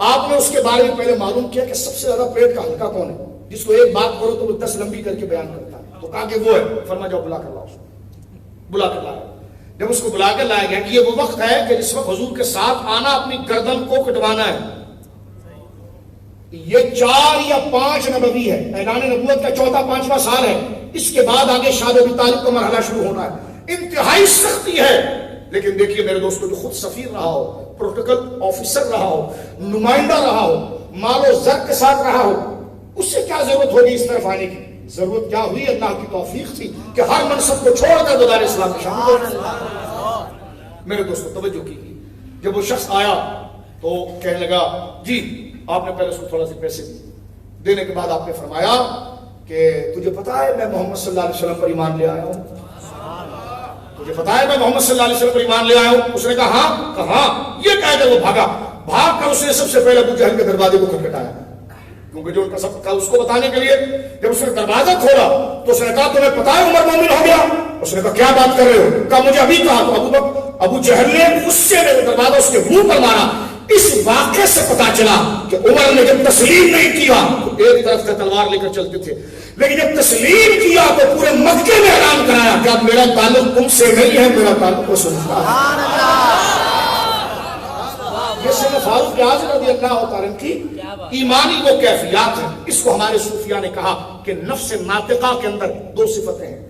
آپ نے اس کے بارے میں پہلے معلوم کیا کہ سب سے زیادہ پیٹ کا حلقہ کون ہے, جس کو ایک بات کرو تو وہ 10 لمبی کر کے بیان کرتا ہے. تو کہا کہ وہ ہے. فرما جاؤ بلا کر لاؤ, بلا کر لایا. جب اس کو بلا کر لایا گیا کہ یہ وہ وقت ہے کہ جس وقت حضور کے ساتھ آنا اپنی گردن کو کٹوانا ہے. یہ 4 یا 5 نبوی ہے, اعلان نبوت کا 4واں 5واں سال ہے. اس کے بعد آگے شاد ابی طالب کا مرحلہ شروع ہونا ہے. انتہائی سختی ہے. لیکن دیکھیے میرے دوستوں, جو خود سفیر رہا ہو, پروٹوکول آفیسر رہا ہو, نمائندہ رہا ہو, مال و زر کے ساتھ رہا ہو, اس سے کیا ضرورت ہوگی اس طرف آنے کی؟ ضرورت کیا ہوئی؟ اللہ کی توفیق تھی کہ ہر منصب کو چھوڑ کر دار اسلام میں شامل ہو. میرے دوستوں توجہ کیجیے, جب وہ شخص آیا تو کہنے لگا جی آپ نے پہلے اس کو تھوڑا سے پیسے دینے کے بعد آپ نے فرمایا کہ تجھے پتا ہے میں محمد صلی اللہ علیہ وسلم پر ایمان لے آیا ہوں, تجھے پتا ہے میں محمد صلی اللہ علیہ وسلم پر ایمان لے آیا ہوں. اس نے کہا ہاں. یہ کہہ کر وہ بھاگ کر اس نے سب سے پہلے ابو جہل کے دروازے کو کھٹکھٹایا, کیونکہ جو ان کا سب تھا اس کو بتانے کے لیے. جب اس نے دروازہ کھولا تو اس نے کہا تمہیں پتا ہے عمر مومن ہو گیا؟ اس نے کہا کیا بات کر رہے ہو؟ کہا مجھے ابھی کہا. تو ابو جہل نے غصے میں دروازہ اس کے منہ پر مارا. اس واقعے سے پتا چلا کہ عمر نے جب تسلیم نہیں کیا تو ایک طرف سے تلوار لے کر چلتے تھے, لیکن جب تسلیم کیا تو پورے مکے میں اعلان کرایا کہ اب میرا تعلق تم سے نہیں ہے, میرا تعلق رسول اللہ. یہ سیدنا فاروق اعظم رضی اللہ تعالیٰ عنہ کی ایمانی وہ کیفیات ہیں. اس کو ہمارے صوفیاء نے کہا کہ نفس ناطقہ کے اندر 2 صفتیں ہیں.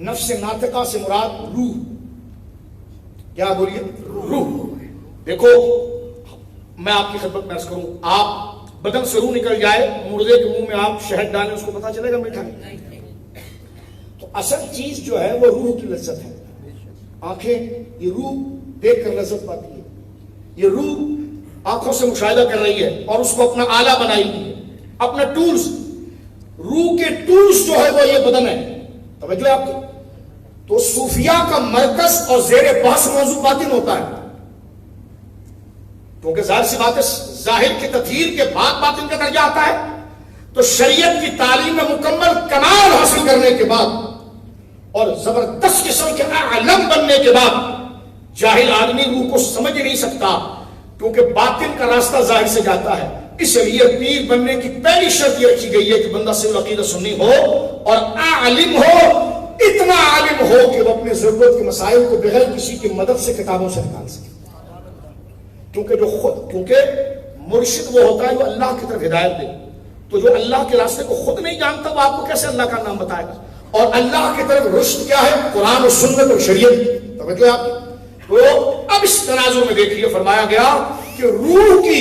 نفس ناطقہ سے مراد روح. کیا بولیے؟ روح. دیکھو میں آپ کی خدمت میں عرض کروں, آپ بدن سے روح نکل جائے, مردے کے منہ میں آپ شہد ڈالیں, اس کو پتا چلے گا میٹھا نہیں. تو اصل چیز جو ہے وہ روح کی لذت ہے. آنکھیں یہ روح دیکھ کر لذت پاتی ہے, یہ روح آنکھوں سے مشاہدہ کر رہی ہے اور اس کو اپنا آلہ بنائی ہے, اپنا ٹولز. روح کے ٹولز جو ہے وہ یہ بدن ہے. توجہ ہے آپ کی. تو صوفیاء کا مرکز اور زیر بحث موضوع باطن ہوتا ہے, کیونکہ ظاہر سی بات ہے ظاہر کی تطہیر کے بعد باطن کا درجہ آتا ہے. تو شریعت کی تعلیم میں مکمل کمال حاصل کرنے کے بعد اور زبردست قسم کے عالم بننے کے بعد جاہل آدمی روح کو سمجھ نہیں سکتا, کیونکہ باطن کا راستہ ظاہر سے جاتا ہے. اس لیے پیر بننے کی پہلی شرط یہ رکھی گئی ہے کہ بندہ صرف عقیدہ سنی ہو اور عالم ہو, اتنا عالم ہو کہ وہ اپنے ضرورت کے مسائل کو بغیر کسی کی مدد سے کتابوں سے نکال سکے. کیونکہ مرشد وہ ہوتا ہے جو اللہ کی طرف ہدایت دے. تو جو اللہ کے راستے کو خود نہیں جانتا وہ آپ کو کیسے اللہ کا نام بتائے گا؟ اور اللہ کی طرف رشد کیا ہے؟ قرآن و سنت اور شریعت. توجہ آپ. تو اب اس تناظر میں دیکھیے فرمایا گیا کہ روح کی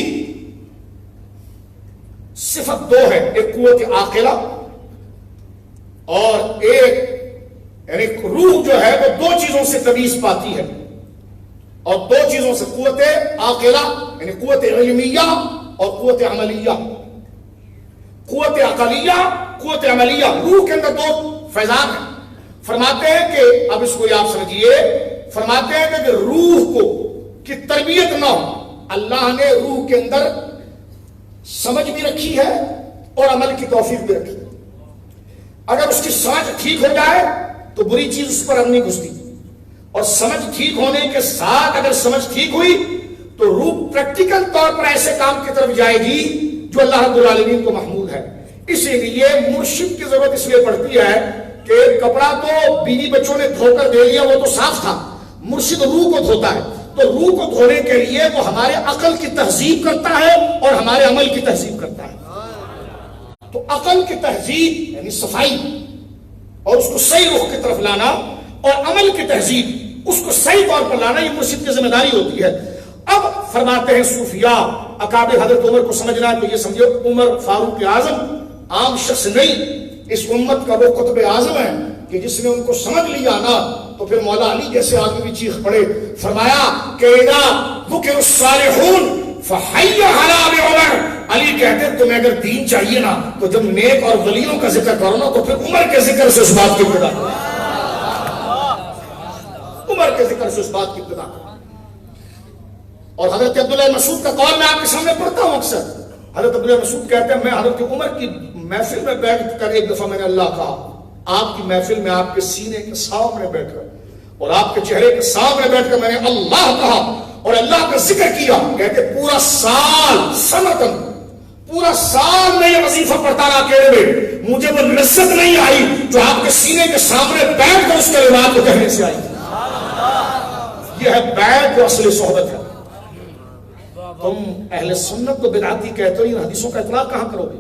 صفت دو ہے، ایک قوت عاقلہ اور ایک یعنی روح جو ہے وہ دو چیزوں سے تمیز پاتی ہے، اور دو چیزوں سے، قوت عاقلہ یعنی قوت علمیہ اور قوت عملیہ. قوت عقلیہ، قوت عملیہ، روح کے اندر دو فیضان ہیں. فرماتے ہیں کہ اب اس کو آپ سمجھیے، فرماتے ہیں کہ روح کو کی تربیت نہ ہو، اللہ نے روح کے اندر سمجھ بھی رکھی ہے اور عمل کی توفیق بھی رکھی ہے. اگر اس کی سمجھ ٹھیک ہو جائے تو بری چیز اس پر نہیں گھستی، اور سمجھ ٹھیک ہونے کے ساتھ اگر سمجھ ٹھیک ہوئی تو روح پریکٹیکل طور پر ایسے کام کی طرف جائے گی جو اللہ رب العالمین کو محمود ہے. اسی لیے مرشد کی ضرورت اس لیے پڑتی ہے کہ کپڑا تو بیوی بچوں نے دھو کر دے لیا، وہ تو صاف تھا. مرشد روح کو دھوتا ہے، تو روح کو دھونے کے لیے وہ ہمارے عقل کی تہذیب کرتا ہے اور ہمارے عمل کی تہذیب کرتا ہے. تو عقل کی تہذیب یعنی صفائی اور اس کو صحیح رخ کی طرف لانا، اور عمل کی تہذیب اس کو صحیح طور پر لانا، یہ مرشد کی ذمہ داری ہوتی ہے. اب فرماتے ہیں صوفیاء اکابر حضرت عمر کو سمجھنا ہے تو یہ سمجھو عمر فاروق اعظم عام شخص نہیں، اس امت کا وہ قطب اعظم ہے کہ جس نے ان کو سمجھ لیا نا تو پھر مولا علی جیسے آدمی بھی چیخ پڑے. فرمایا کہ اذا ذکر الصالحون فحی علی ابی عمر، علی کہتے ہیں تمہیں اگر دین چاہیے نا تو جب نیک اور ولیوں کا ذکر کرو نا تو پھر عمر کے ذکر سے اس بات کی ابتدا، عمر کے ذکر سے اس بات کی ابتدا. اور حضرت عبداللہ مسعود کا قول میں آپ کے سامنے پڑھتا ہوں اکثر. حضرت عبداللہ مسعود کہتے ہیں میں حضرت عمر کی محفل میں بیٹھ کر ایک دفعہ میں نے اللہ کہا، آپ کی محفل میں آپ کے سینے کے سامنے بیٹھ کر اور آپ کے چہرے کے سامنے بیٹھ کر میں نے اللہ کہا اور اللہ کا ذکر کیا. کہتے پورا سال سنتن، پورا سال میں یہ وظیفہ پڑھتا رہا اکیلے میں، مجھے وہ لذت نہیں آئی جو آپ کے سینے کے سامنے بیٹھ کر اس کلمات کو کہنے سے آئی. یہ ہے بیعت جو اصل صحبت ہے. تم اہل سنت کو بدعتی کہتے ہو، ان حدیثوں کا اطلاق کہاں کرو گے؟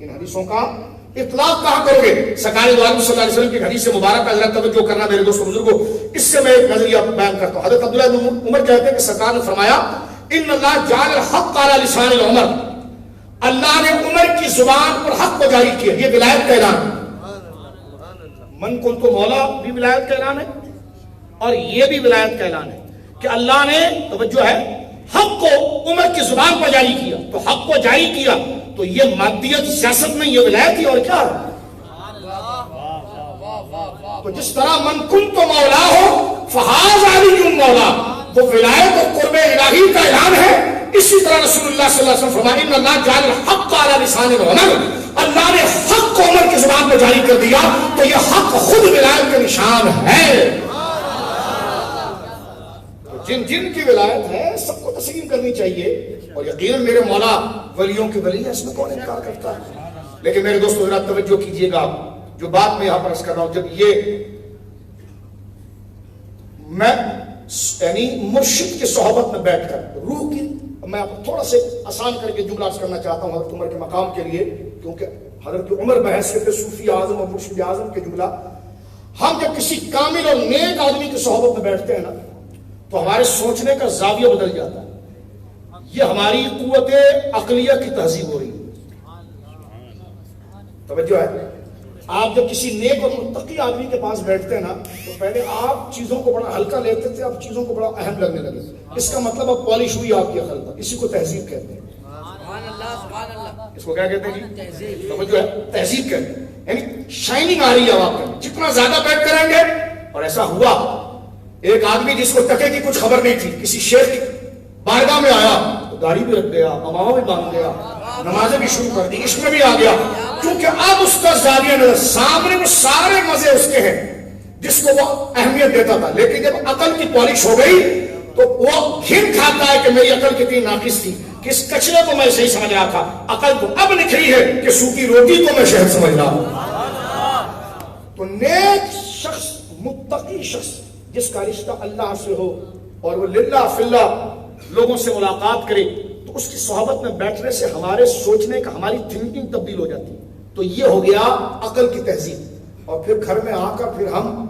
ان حدیثوں کا اطلاق کہاں کرو گے؟ سرکار دو عالم صلی اللہ علیہ وسلم کی حدیث مبارکہ ذرا توجہ کرنا میرے دوستوں بزرگوں. اس سے میں ایک نظریہ بیان کرتا ہوں. حضرت عبداللہ بن عمر کہتے ہیں کہ سرکار نے فرمایا ان اللہ جعل الحق علی لسان العمر، اللہ نے عمر کی زبان پر حق کو جاری کیا. یہ ولایت کا اعلان ہے. من کنت مولا بھی ولایت کا اعلان ہے اور یہ بھی ولایت کا اعلان ہے کہ اللہ نے توجہ ہے حق کو عمر کی زبان پر جاری کیا. تو حق کو جاری کیا تو یہ مادیت سیاست نہیں، یہ ولایت ہی اور کیا ہے. تو جس طرح من کنت مولا ہو فہذا علی مولا، وہ ولایت اور قرب الہی کا اعلان ہے. اسی طرح رسول اللہ صلی اللہ علیہ وسلم فرمایا ان اللہ جعل الحق علی لسان العمر، اللہ نے حق کو عمر کی زبان پر جاری کر دیا تو یہ حق خود ولایت کا نشان ہے. جن جن کی ولایت ہے سب کو تسلیم کرنی چاہیے، اور یقیناً میرے مولا ولیوں کے ولی ہے، اس میں کون انکار کرتا ہے. لیکن میرے دوستو ذرا توجہ کیجئے گا، جو بات میں یہاں پر عرض کر رہا ہوں، جب یہ میں یعنی مرشد کی صحبت میں بیٹھ کر روح کی، میں آپ تھوڑا سے آسان کر کے جملہ عرض کرنا چاہتا ہوں حضرت عمر کے مقام کے لیے، کیونکہ حضرت عمر بحیثیت صوفی اعظم اور مرشد اعظم کے جملہ، ہم جب کسی کامل اور نیک آدمی کی صحبت میں بیٹھتے ہیں نا تو ہمارے سوچنے کا زاویہ بدل جاتا ہے. یہ ہماری قوت عقلیہ کی تہذیب ہو رہی ہے. توجہ ہے. آپ جب کسی نیک اور متقی آدمی کے پاس بیٹھتے ہیں نا تو پہلے آپ چیزوں کو بڑا ہلکا لیتے تھے، اب چیزوں کو بڑا اہم لگنے لگے. اس کا مطلب اب پالش ہوئی آپ کی عقل پر. اسی کو تہذیب کہتے ہیں. اس کو کیا کہتے ہیں جی؟ توجہ ہے، تہذیب کہتے ہیں. یعنی شائننگ آ رہی ہے آپ میں جتنا زیادہ بیٹھ کریں گے. اور ایسا ہوا ایک آدمی جس کو ٹکے کی کچھ خبر نہیں تھی کسی شیخ کی بارگاہ میں آیا تو داڑھی بھی رکھ گیا، امامہ بھی باندھ گیا، نمازیں بھی شروع کر دی، اس میں بھی آ گیا. کیونکہ اب اس کا زاویہ نظر سامنے وہ سارے مزے اس کے ہیں جس کو وہ اہمیت دیتا تھا. لیکن جب عقل کی پالش ہو گئی تو وہ گھن کھاتا ہے کہ میری عقل کتنی ناقص تھی، کس کچرے کو میں صحیح سمجھ رہا تھا. عقل تو اب نکلی ہے کہ سوکھی روٹی کو میں شہد سمجھ رہا ہوں. تو نیک شخص، متقی شخص جس کا رشتہ اللہ سے ہو اور وہ للہ فی اللہ لوگوں سے ملاقات کرے، تو اس کی صحبت میں بیٹھنے سے ہمارے سوچنے کا، ہماری تھنکنگ تبدیل ہو جاتی ہے. تو یہ ہو گیا عقل کی تہذیب. اور پھر گھر میں آ کر پھر ہم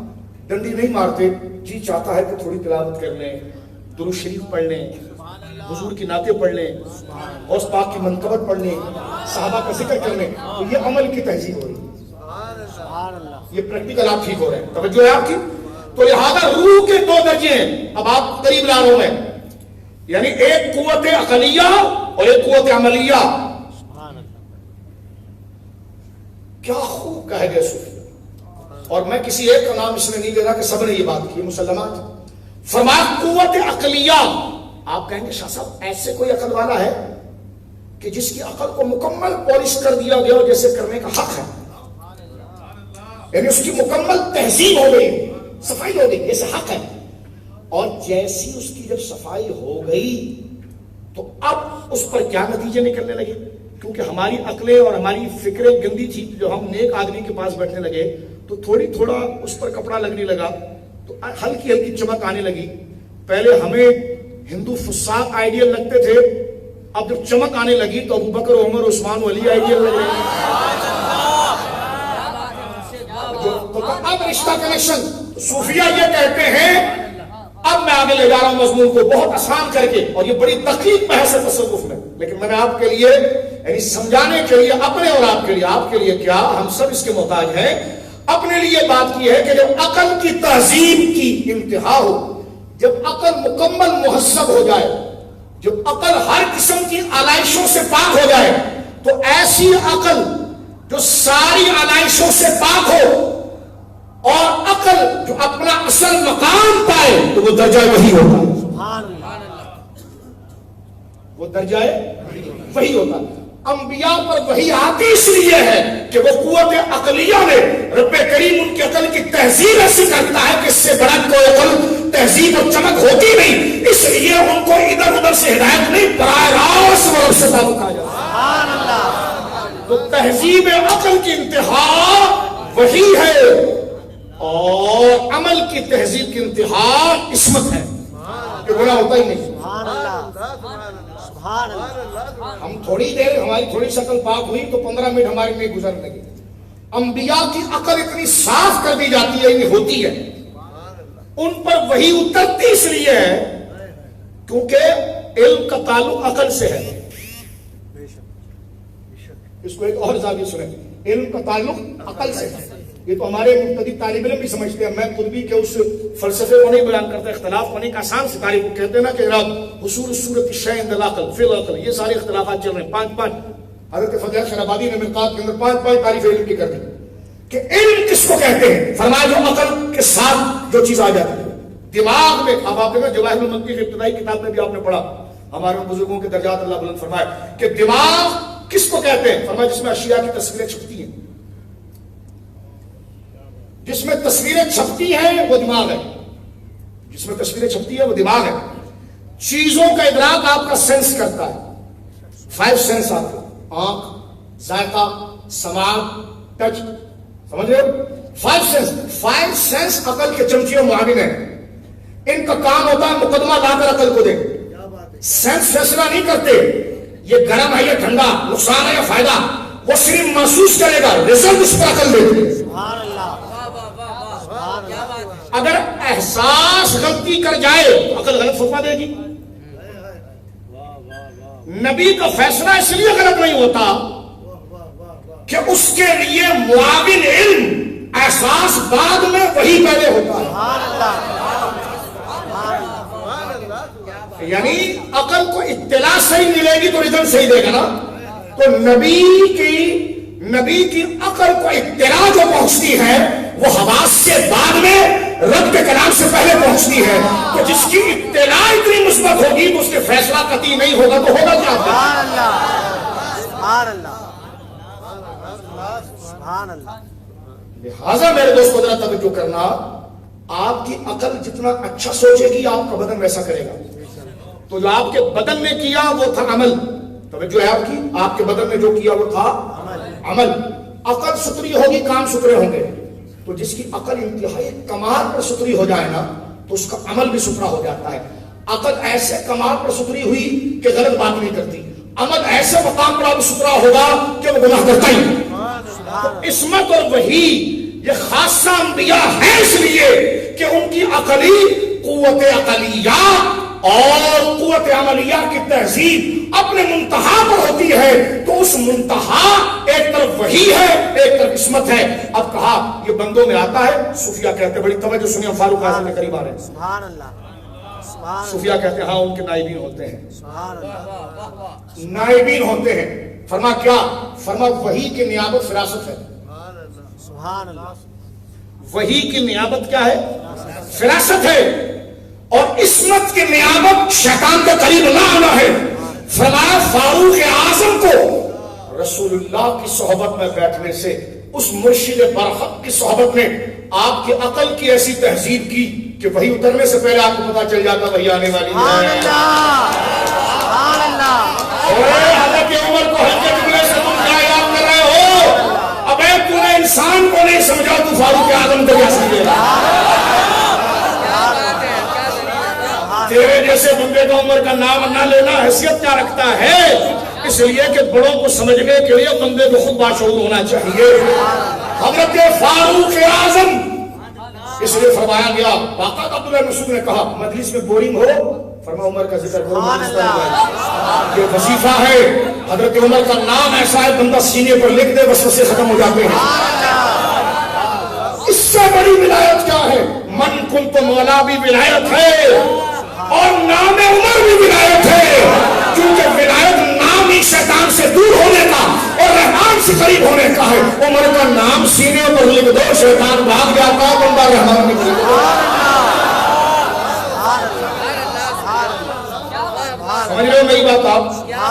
ڈنڈی نہیں مارتے، جی چاہتا ہے کہ تھوڑی تلاوت کر لیں، درود شریف پڑھ لیں، حضور کی نعتیں پڑھ لیں، غوث پاک کی منقبت پڑھ لیں، صحابہ کا ذکر کر لیں. تو یہ عمل کی تہذیب ہو رہی ہے، یہ پریکٹیکل آپ ٹھیک ہو رہے ہیں. توجہ ہے آپ کی. تو لہذا روح کے دو درجے ہیں. اب آپ قریب لا رہا ہوں میں، یعنی ایک قوت عقلیہ اور ایک قوت عملیہ. کیا خوب کہہ گئے صوفی. اور میں کسی ایک کا نام اس میں نہیں لے رہا کہ سب نے یہ بات کی، مسلمات. فرمایا قوت عقلیہ. آپ کہیں گے شاہ صاحب ایسے کوئی عقل والا ہے کہ جس کی عقل کو مکمل پالش کر دیا گیا اور جیسے کرنے کا حق ہے، یعنی اس کی مکمل تہذیب ہو گئی، صفائی ہو گئی، جیسے حق ہے. اور جیسی اس کی جب صفائی ہو گئی تو اب اس پر کیا نتیجے نکلنے لگے؟ کیونکہ ہماری عقلیں اور ہماری فکریں گندی تھی. جو ہم نیک آدمی کے پاس بیٹھنے لگے تو تھوڑا اس پر کپڑا لگنے لگا، تو ہلکی ہلکی چمک آنے لگی. پہلے ہمیں ہندو فساق آئیڈیل لگتے تھے، اب جب چمک آنے لگی تو ابو بکر، عمر، عثمان و علی آئیڈیل لگ رہے ہیں. اب رشتہ کنیکشن. صوفیہ یہ کہتے ہیں، اب میں آگے لے جا رہا ہوں مضمون کو بہت آسان کر کے، اور یہ بڑی دقیق بحث ہے تصوف میں، لیکن میں نے آپ کے لیے یعنی سمجھانے کے لیے، اپنے اور آپ کے لیے کیا، ہم سب اس کے محتاج ہیں، اپنے لیے بات کی ہے کہ جب عقل کی تہذیب کی انتہا ہو، جب عقل مکمل مہذب ہو جائے، جب عقل ہر قسم کی آلائشوں سے پاک ہو جائے، تو ایسی عقل جو ساری آلائشوں سے پاک ہو اور عقل جو اپنا اصل مقام پائے، تو وہ درجہ وہی ہوتا ہے. وہ درجہ وہی ہوتا ہے. انبیاء پر وہی آتی اس لیے ہے کہ وہ قوت عقلیہ میں رب کریم ان کی عقل کی تہذیب ایسی کرتا ہے کہ اس سے بڑا کوئی عقل، تہذیب اور چمک ہوتی نہیں. اس لیے ان کو ادھر ادھر سے ہدایت نہیں، براہ راست رب سے تعلق آ جاتا. تو تہذیب عقل کی انتہا وہی ہے، اور عمل کی تہذیب کی انتہا عصمت ہے کہ گناہ ہوتا ہی نہیں. ہم تھوڑی دیر، ہماری تھوڑی شکل پاک ہوئی تو 15 منٹ ہمارے میں گزر لگے. انبیاء کی عقل اتنی صاف کر دی جاتی ہے، یہ ہوتی ہے، ان پر وہی اترتی اس لیے ہے کیونکہ علم کا تعلق عقل سے ہے. اس کو ایک اور زاویہ سنیں، علم کا تعلق عقل سے ہے. یہ تو ہمارے مبتدی طالب علم بھی سمجھتے ہیں. میں خود بھی کہ اس فلسفے کو نہیں بیان کرتا، اختلاف ہونے کا آسان سے تعریف کہتے ہیں نا کہ حصول صورت الشیء عند العقل فی العقل، یہ سارے اختلافات چل رہے ہیں. 5 حضرت فتح شرابادی نے مرقات کے اندر 5 تعریف علم کی کر دی کہ علم کس کو کہتے ہیں. فرمایا جو عقل کے ساتھ جو چیز آ جاتی ہے دماغ میں. اب آپ نے جواہر المنطق ابتدائی کتاب میں بھی آپ نے پڑھا، ہمارے بزرگوں کے درجات اللہ بلند فرمائے کہ دماغ کس کو کہتے ہیں. فرمایا جس میں اشیاء کی تصویریں چھپتی ہیں، جس میں تصویریں چھپتی ہیں وہ دماغ ہے. جس میں تصویریں چھپتی ہیں وہ دماغ ہے. چیزوں کا ادراک آپ کا سینس کرتا ہے. 5 سینس آپ کا، آنکھ، ذائقہ، سماع، ٹچ، سمجھ رہے ہو؟ 5 سینس عقل کے چمچے و معاون ہیں. ان کا کام ہوتا ہے مقدمہ لا کر عقل کو دے. سینس فیصلہ نہیں کرتے یہ گرم ہے یا ٹھنڈا، نقصان ہے یا فائدہ، وہ صرف محسوس کرے گا، رزلٹ اس پر عقل دیتی ہے. اگر احساس غلطی کر جائے تو عقل غلط فتویٰ دے گی. نبی کا فیصلہ اس لیے غلط نہیں ہوتا کہ اس کے لیے معاون علم، احساس بعد میں وہی پہلے ہوتا ہے. یعنی عقل کو اطلاع صحیح ملے گی تو رزلٹ صحیح دے گا نا. تو نبی کی عقل کو اطلاع جو پہنچتی ہے وہ حواس سے بعد میں رب کے کلام سے پہلے پہنچتی ہے. تو جس کی اطلاع اتنی مثبت ہوگی تو اس کے فیصلہ قطعی نہیں ہوگا تو ہوگا کیا؟ لہذا میرے دوست ذرا توجہ کرنا، آپ کی عقل جتنا اچھا سوچے گی آپ کا بدن ویسا کرے گا. تو جو آپ کے بدن نے کیا وہ تھا عمل. توجہ ہے آپ کی، آپ کے بدن نے جو کیا وہ تھا عمل. عقل ستھری ہوگی، کام ستھرے ہوں گے. تو جس کی عقل انتہائی کمال پر ستری ہو جائے نا تو اس کا عمل بھی ستھرا ہو جاتا ہے. عقل ایسے کمال پر ستری ہوئی کہ غلط بات نہیں کرتی, عمل ایسے مقام پر اب ستھرا ہوگا کہ وہ گناہ کرتا ہی. تو عصمت اور وحی یہ خاصہ انبیاء ہے اس لیے کہ ان کی عقلی قوت عقلیہ اور قوت عملیہ کی تہذیب اپنے منتہا پر ہوتی ہے. تو اس منتہا ایک طرف وحی ہے, ایک طرف عصمت ہے. اب کہا یہ بندوں میں آتا ہے. صوفیہ کہتے ہیں, بڑی توجہ سنیے, فاروق اعظم کے قریب آ رہے ہیں. سبحان اللہ. صوفیہ کہتے ہیں ہاں ان کے نائبین ہوتے ہیں, نائبین ہوتے ہیں. فرما کیا؟ فرما وحی کی نیابت فراست ہے. سبحان اللہ. وحی کی نیابت کیا ہے؟ فراست ہے. اور عصمت کی نیابت شیطان کے قریب نہ آنا ہے. فرمایا فاروق اعظم کو رسول اللہ کی صحبت میں بیٹھنے سے, اس مرشد برحق کی صحبت میں آپ کی عقل کی ایسی تہذیب کی کہ وہی اترنے سے پہلے آپ کو پتا چل جاتا وہی آنے والی ہے. سبحان اللہ. حضرت عمر کو ہلکے جملے سے تم کیا یاد کر رہے ہو؟ ابے تو نے انسان کو نہیں سمجھا, تو فاروق اعظم کو کیا سمجھے گا؟ تیرے جیسے بندے کا عمر کا نام نہ لینا حیثیت کیا رکھتا ہے؟ اس لیے کہ بڑوں کو سمجھنے کے لیے بندے کو خود باشعور ہونا چاہیے. حضرت فاروق اعظم, اس لیے فرمایا گیا, باقاعدہ عبداللہ مسعود نے کہا مجلس میں بورنگ ہو, فرما عمر کا ذکر کرو, یہ وظیفہ ہے. حضرت عمر کا نام ایسا ہے بندہ سینے پر لکھ دے وسوسے ختم ہو جاتے ہیں. اس سے بڑی ولایت کیا ہے؟ من کنت مولا بھی ولایت ہے اور نام عمر بھی ولایت ہے. کیونکہ ولایت نام ہی شیطان سے دور ہونے کا اور رحمان سے قریب ہونے کا ہے. عمر کا نام سینے پر لکھ دو, شیطان بھاگ جاتا ہے, بندہ رحمان کے قریب. سمجھ رہے ہو میری بات آپ؟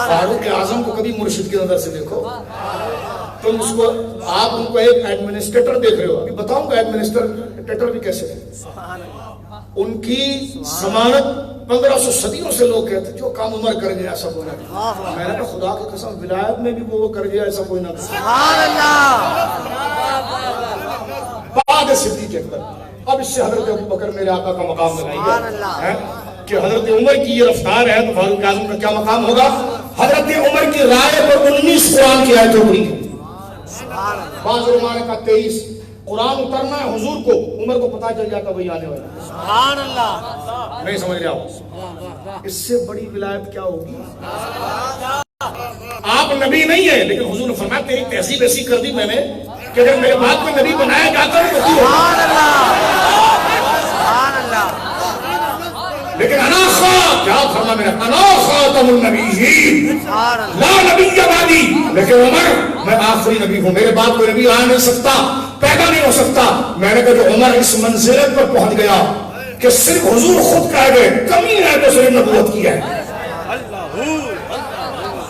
فاروق اعظم کو کبھی مرشد کی نظر سے دیکھو. تم اس کو, آپ ان کو ایک ایڈمنسٹریٹر دیکھ رہے ہو. ابھی بتاؤں گا ایڈمنسٹریٹر بھی کیسے ہے. ان کی ضمانت 1500 صدیوں سے لوگ کہتے جو کام عمر کر گیا ایسا کوئی نہ. میں نے کہا خدا کی قسم ولایت میں بھی وہ کر گیا ایسا کوئی نہ. سبحان اللہ. بعد صدیق اکبر. اب اس سے حضرت ابوبکر میرے آقا کا مقام بنائیے کہ حضرت عمر کی یہ رفتار ہے تو فاروق اعظم کا کیا مقام ہوگا. حضرت عمر کی رائے پر 19 قرآن کی آیتیں اتری ہیں. بعض علماء نے کہا 23. قرآن اترنا ہے حضور کو, عمر کو پتا چل جاتا وہی آنے والا. سبحان اللہ. نہیں سمجھ رہے آپ؟ اس سے بڑی ولایت کیا ہوگی؟ آپ نبی نہیں ہیں لیکن حضور نے فرمایا تیری تہذیب ایسی کر دی میں نے کہ اگر میرے بعد میں نبی بنایا جاتا ہے تو سبحان اللہ. سبحان اللہ. لیکن انا کیا فرما میں نے, انا خاتم النبیین لا نبی بعدی. لیکن عمر میں آخری نبی ہوں, میرے بعد کوئی نبی آ نہیں سکتا, پیدا نہیں ہو سکتا. میں نے کہا جو عمر اس منزلت پر پہنچ گیا کہ صرف حضور خود کہہ گئے کمی ہے تو صرف نبوت کی ہے,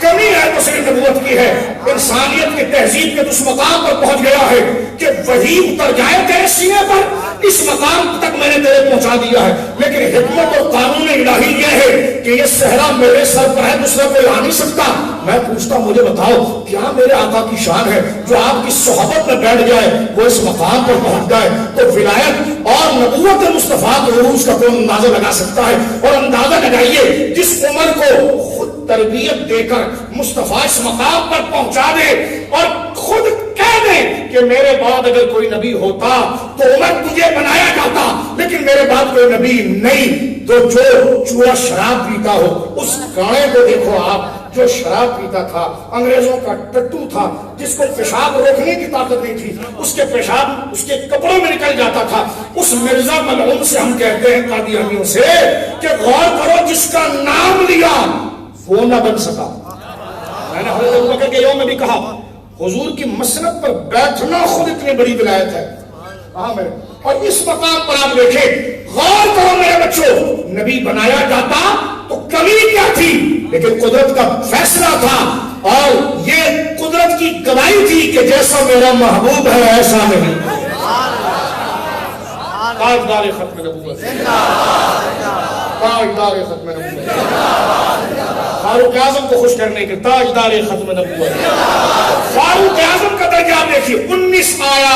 کمی ہے تو صرف نبوت کی ہے. انسانیت کی تہذیب کے اس مقام پر پہنچ گیا ہے کہ وحی اتر جائے تیرے سینے پر, اس مقام تک میں نے تیرے پہنچا دیا ہے. لیکن حکمت اور قانون الہی یہ ہے کہ یہ صحرا میرے سر پر ہے, دوسرا کوئی آ نہیں سکتا. میں پوچھتا ہوں مجھے بتاؤ کیا میرے آقا کی شان ہے جو آپ کی صحبت میں بیٹھ جائے وہ اس مقام پر پہنچ جائے؟ تو ولایت اور نبوت مصطفیٰ کے عروج کا کون اندازہ لگا سکتا ہے؟ اور اندازہ لگائیے جس عمر کو خود تربیت دے کر مصطفیٰ اس مقام پر پہنچا دے اور خود کہہ دے کہ میرے بعد اگر کوئی نبی ہوتا تو عمر تجھے بنایا جاتا, لیکن میرے بعد کوئی نبی نہیں. تو جو چوہا شراب پیتا ہو اس گانے کو دیکھو آپ, جو شراب پیتا تھا, انگریزوں کا ٹٹو تھا, جس کو پیشاب روکنے کی طاقت نہیں تھی, اس کے پیشاب اس کے کپڑوں میں نکل جاتا تھا. اس مرزا ملعون سے ہم کہتے ہیں قادیانیوں سے کہ غور کرو جس کا نام لیا وہ نہ بن سکا. میں نے حضرت ابوبکر کے یوم میں بھی کہا حضور کی مسند پر بیٹھنا خود اتنی بڑی ولایت ہے. اور اس مقام پر آپ دیکھیں, غور کرو میرے بچوں, نبی بنایا جاتا تو کمی کیا تھی, لیکن قدرت کا فیصلہ تھا اور یہ قدرت کی گواہی تھی کہ جیسا میرا محبوب ہے ایسا نہیں. تاجدار ختم نبوت, تاجدار ختم نبوت, فاروق اعظم کو خوش کرنے کے تاجدار ختم نبوت. فاروق اعظم کا درجہ دیکھیے, 19 آیا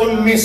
19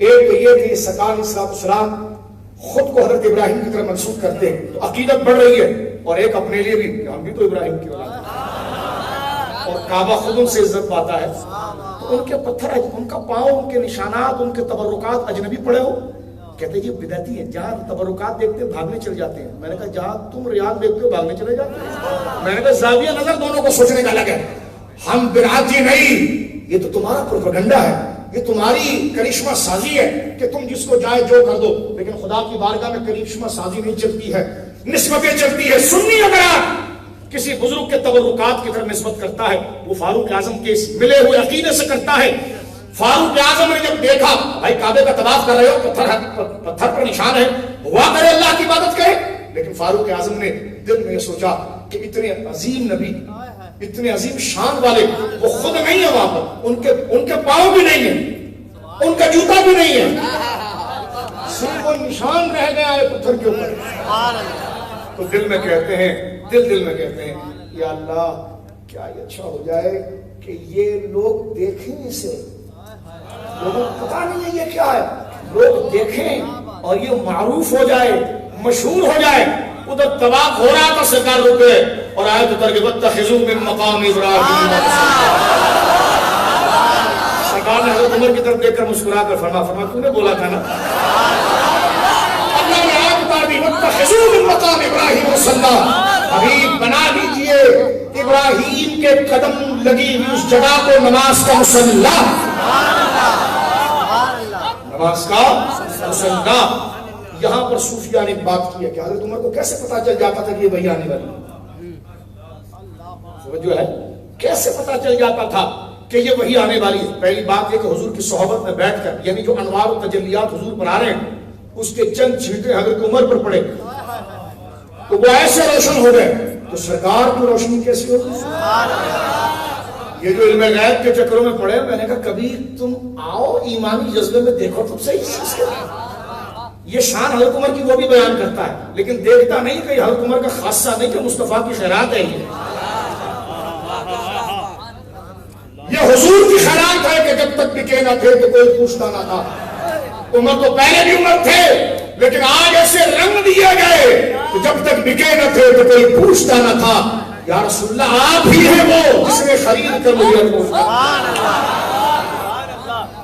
ایک تو یہ کہ سرکار علیہ السلام خود کو حضرت ابراہیم کی طرف منسوخ کرتے ہیں تو عقیدت بڑھ رہی ہے، اور ایک اپنے لیے بھی کہ ہم بھی تو ابراہیم کی اولاد ہیں، اور کعبہ خود ان سے عزت پاتا ہے، تو ان کے پتھر، ان کا پاؤں، ان کے نشانات، ان کے تبرکات اجنبی پڑے ہو، کہتے ہیں یہ بدعتی ہیں، جہاں تبرکات دیکھتے ہیں بھاگنے چلے جاتے ہیں۔ میں نے کہا جہاں تم ریاض دیکھتے ہو بھاگنے چلے جاتے ہیں؟ میں نے کہا زاویہ نظر دونوں کو سوچنے کا الگ ہے، ہم بدعتی نہیں، یہ تو تمہارا پروپیگنڈا ہے، یہ تمہاری کرشمہ سازی ہے کہ تم جس کو جائے جو کر دو، لیکن خدا کی بارگاہ میں کرشمہ سازی نہیں چلتی ہے، نسبتیں چلتی ہے۔ سنی اگر کسی بزرگ کے تبرکات کی طرف نسبت کرتا ہے، وہ فاروق اعظم کے ملے ہوئے عقیدے سے کرتا ہے۔ فاروق اعظم نے جب دیکھا بھائی کعبے کا طواف کر رہے ہو، پتھر پر نشان ہے، ہوا کرے اللہ کی عبادت کرے، لیکن فاروق اعظم نے دل میں یہ سوچا کہ اتنے عظیم نبی، اتنے عظیم شان والے، وہ خود نہیں ہے وہاں پر، ان کے پاؤں بھی نہیں ہے، ان کا جوتا بھی نہیں ہے، صرف وہ نشان رہ گیا ہے پتھر کے اوپر۔ تو دل میں کہتے ہیں، دل میں کہتے ہیں یا اللہ کیا یہ اچھا ہو جائے کہ یہ لوگ دیکھیں اسے، لوگوں کو پتا نہیں ہے یہ کیا ہے، لوگ دیکھیں اور یہ معروف ہو جائے، مشہور ہو جائے۔ ادھر طواف ہو رہا تھا، سرکار رکے اور آیت اتر کے واتخذوا من مقام ابراہیم مصلی۔ سرکار نے حضرت عمر کی طرف دیکھ کر مسکرا کر فرمایا تو نے بولا تھا نا، اللہ نے آیت اتار دی واتخذوا من مقام ابراہیم مصلی، حبیب بنا لیجئے ابراہیم کے قدم لگی ہوئی اس جگہ کو نماز کا مصلی، نماز کا مصلی۔ یہاں پر صوفیاء نے بات کی ہے کہ حضرت عمر کو کیسے پتا چل جاتا تھا کہ یہ وحی آنے والی ہے، جو ہے کیسے پتا چل جاتا تھا کہ یہ وحی آنے والی ہے؟ پہلی بات یہ کہ حضور کی صحبت میں بیٹھ کر، یعنی جو انوار و تجلیات حضور پر آ رہے ہیں اس کے چند چھینٹے حضرت عمر پر پڑے تو وہ ایسے روشن ہو گئے، تو سرکار کی روشنی کیسی ہوگی؟ یہ جو علم غیب کے چکروں میں پڑے، میں نے کہا کبھی تم آؤ ایمانی جذبے میں دیکھو تم صحیح چیز کے یہ شان حضرت عمر کی وہ بھی بیان کرتا ہے، لیکن دیکھتا نہیں کہ حضرت عمر کا خاصہ نہیں کہ مصطفیٰ کی خیرات ہے، یہ حضور کی خیرات ہے کہ جب تک بکے نہ تھے تو کوئی پوچھتا نہ تھا۔ عمر تو پہلے بھی عمر تھے، لیکن آج ایسے رنگ دیے گئے کہ جب تک بکے نہ تھے تو کوئی پوچھتا نہ تھا۔ یا رسول اللہ آپ ہی ہیں وہ جس نے خرید کر مجھے پوچھا۔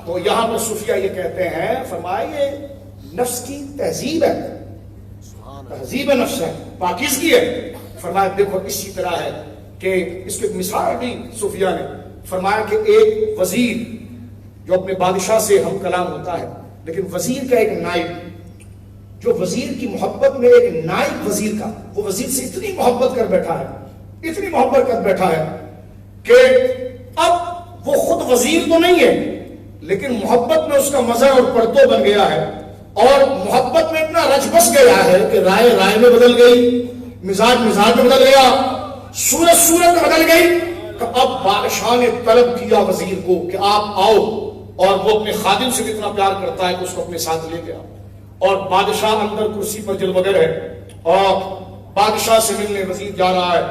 تو یہاں پر صوفیہ یہ کہتے ہیں، فرمائیے نفس کی تہذیب ہے، تہذیب نفس ہے، پاکیزگی ہے۔ فرمایا دیکھو اسی طرح ہے کہ اس کی مثال بھی صوفیہ نے فرمایا کہ ایک وزیر جو اپنے بادشاہ سے ہم کلام ہوتا ہے، لیکن وزیر کا ایک نائب، جو وزیر کی محبت میں ایک نائب وزیر کا، وہ وزیر سے اتنی محبت کر بیٹھا ہے، اتنی محبت کر بیٹھا ہے کہ اب وہ خود وزیر تو نہیں ہے، لیکن محبت میں اس کا مظہر اور پرتو بن گیا ہے، اور محبت میں اتنا رچ بس گیا ہے کہ رائے میں بدل گئی، مزاج میں بدل گیا، صورت میں بدل گئی، کہ اب بادشاہ نے طلب کیا وزیر کو کہ آپ آؤ، اور وہ اپنے خادم سے اتنا پیار کرتا ہے کہ اس کو اپنے ساتھ لے گیا، اور بادشاہ اندر کرسی پر جلوگر ہے، اور بادشاہ سے ملنے وزیر جا رہا ہے،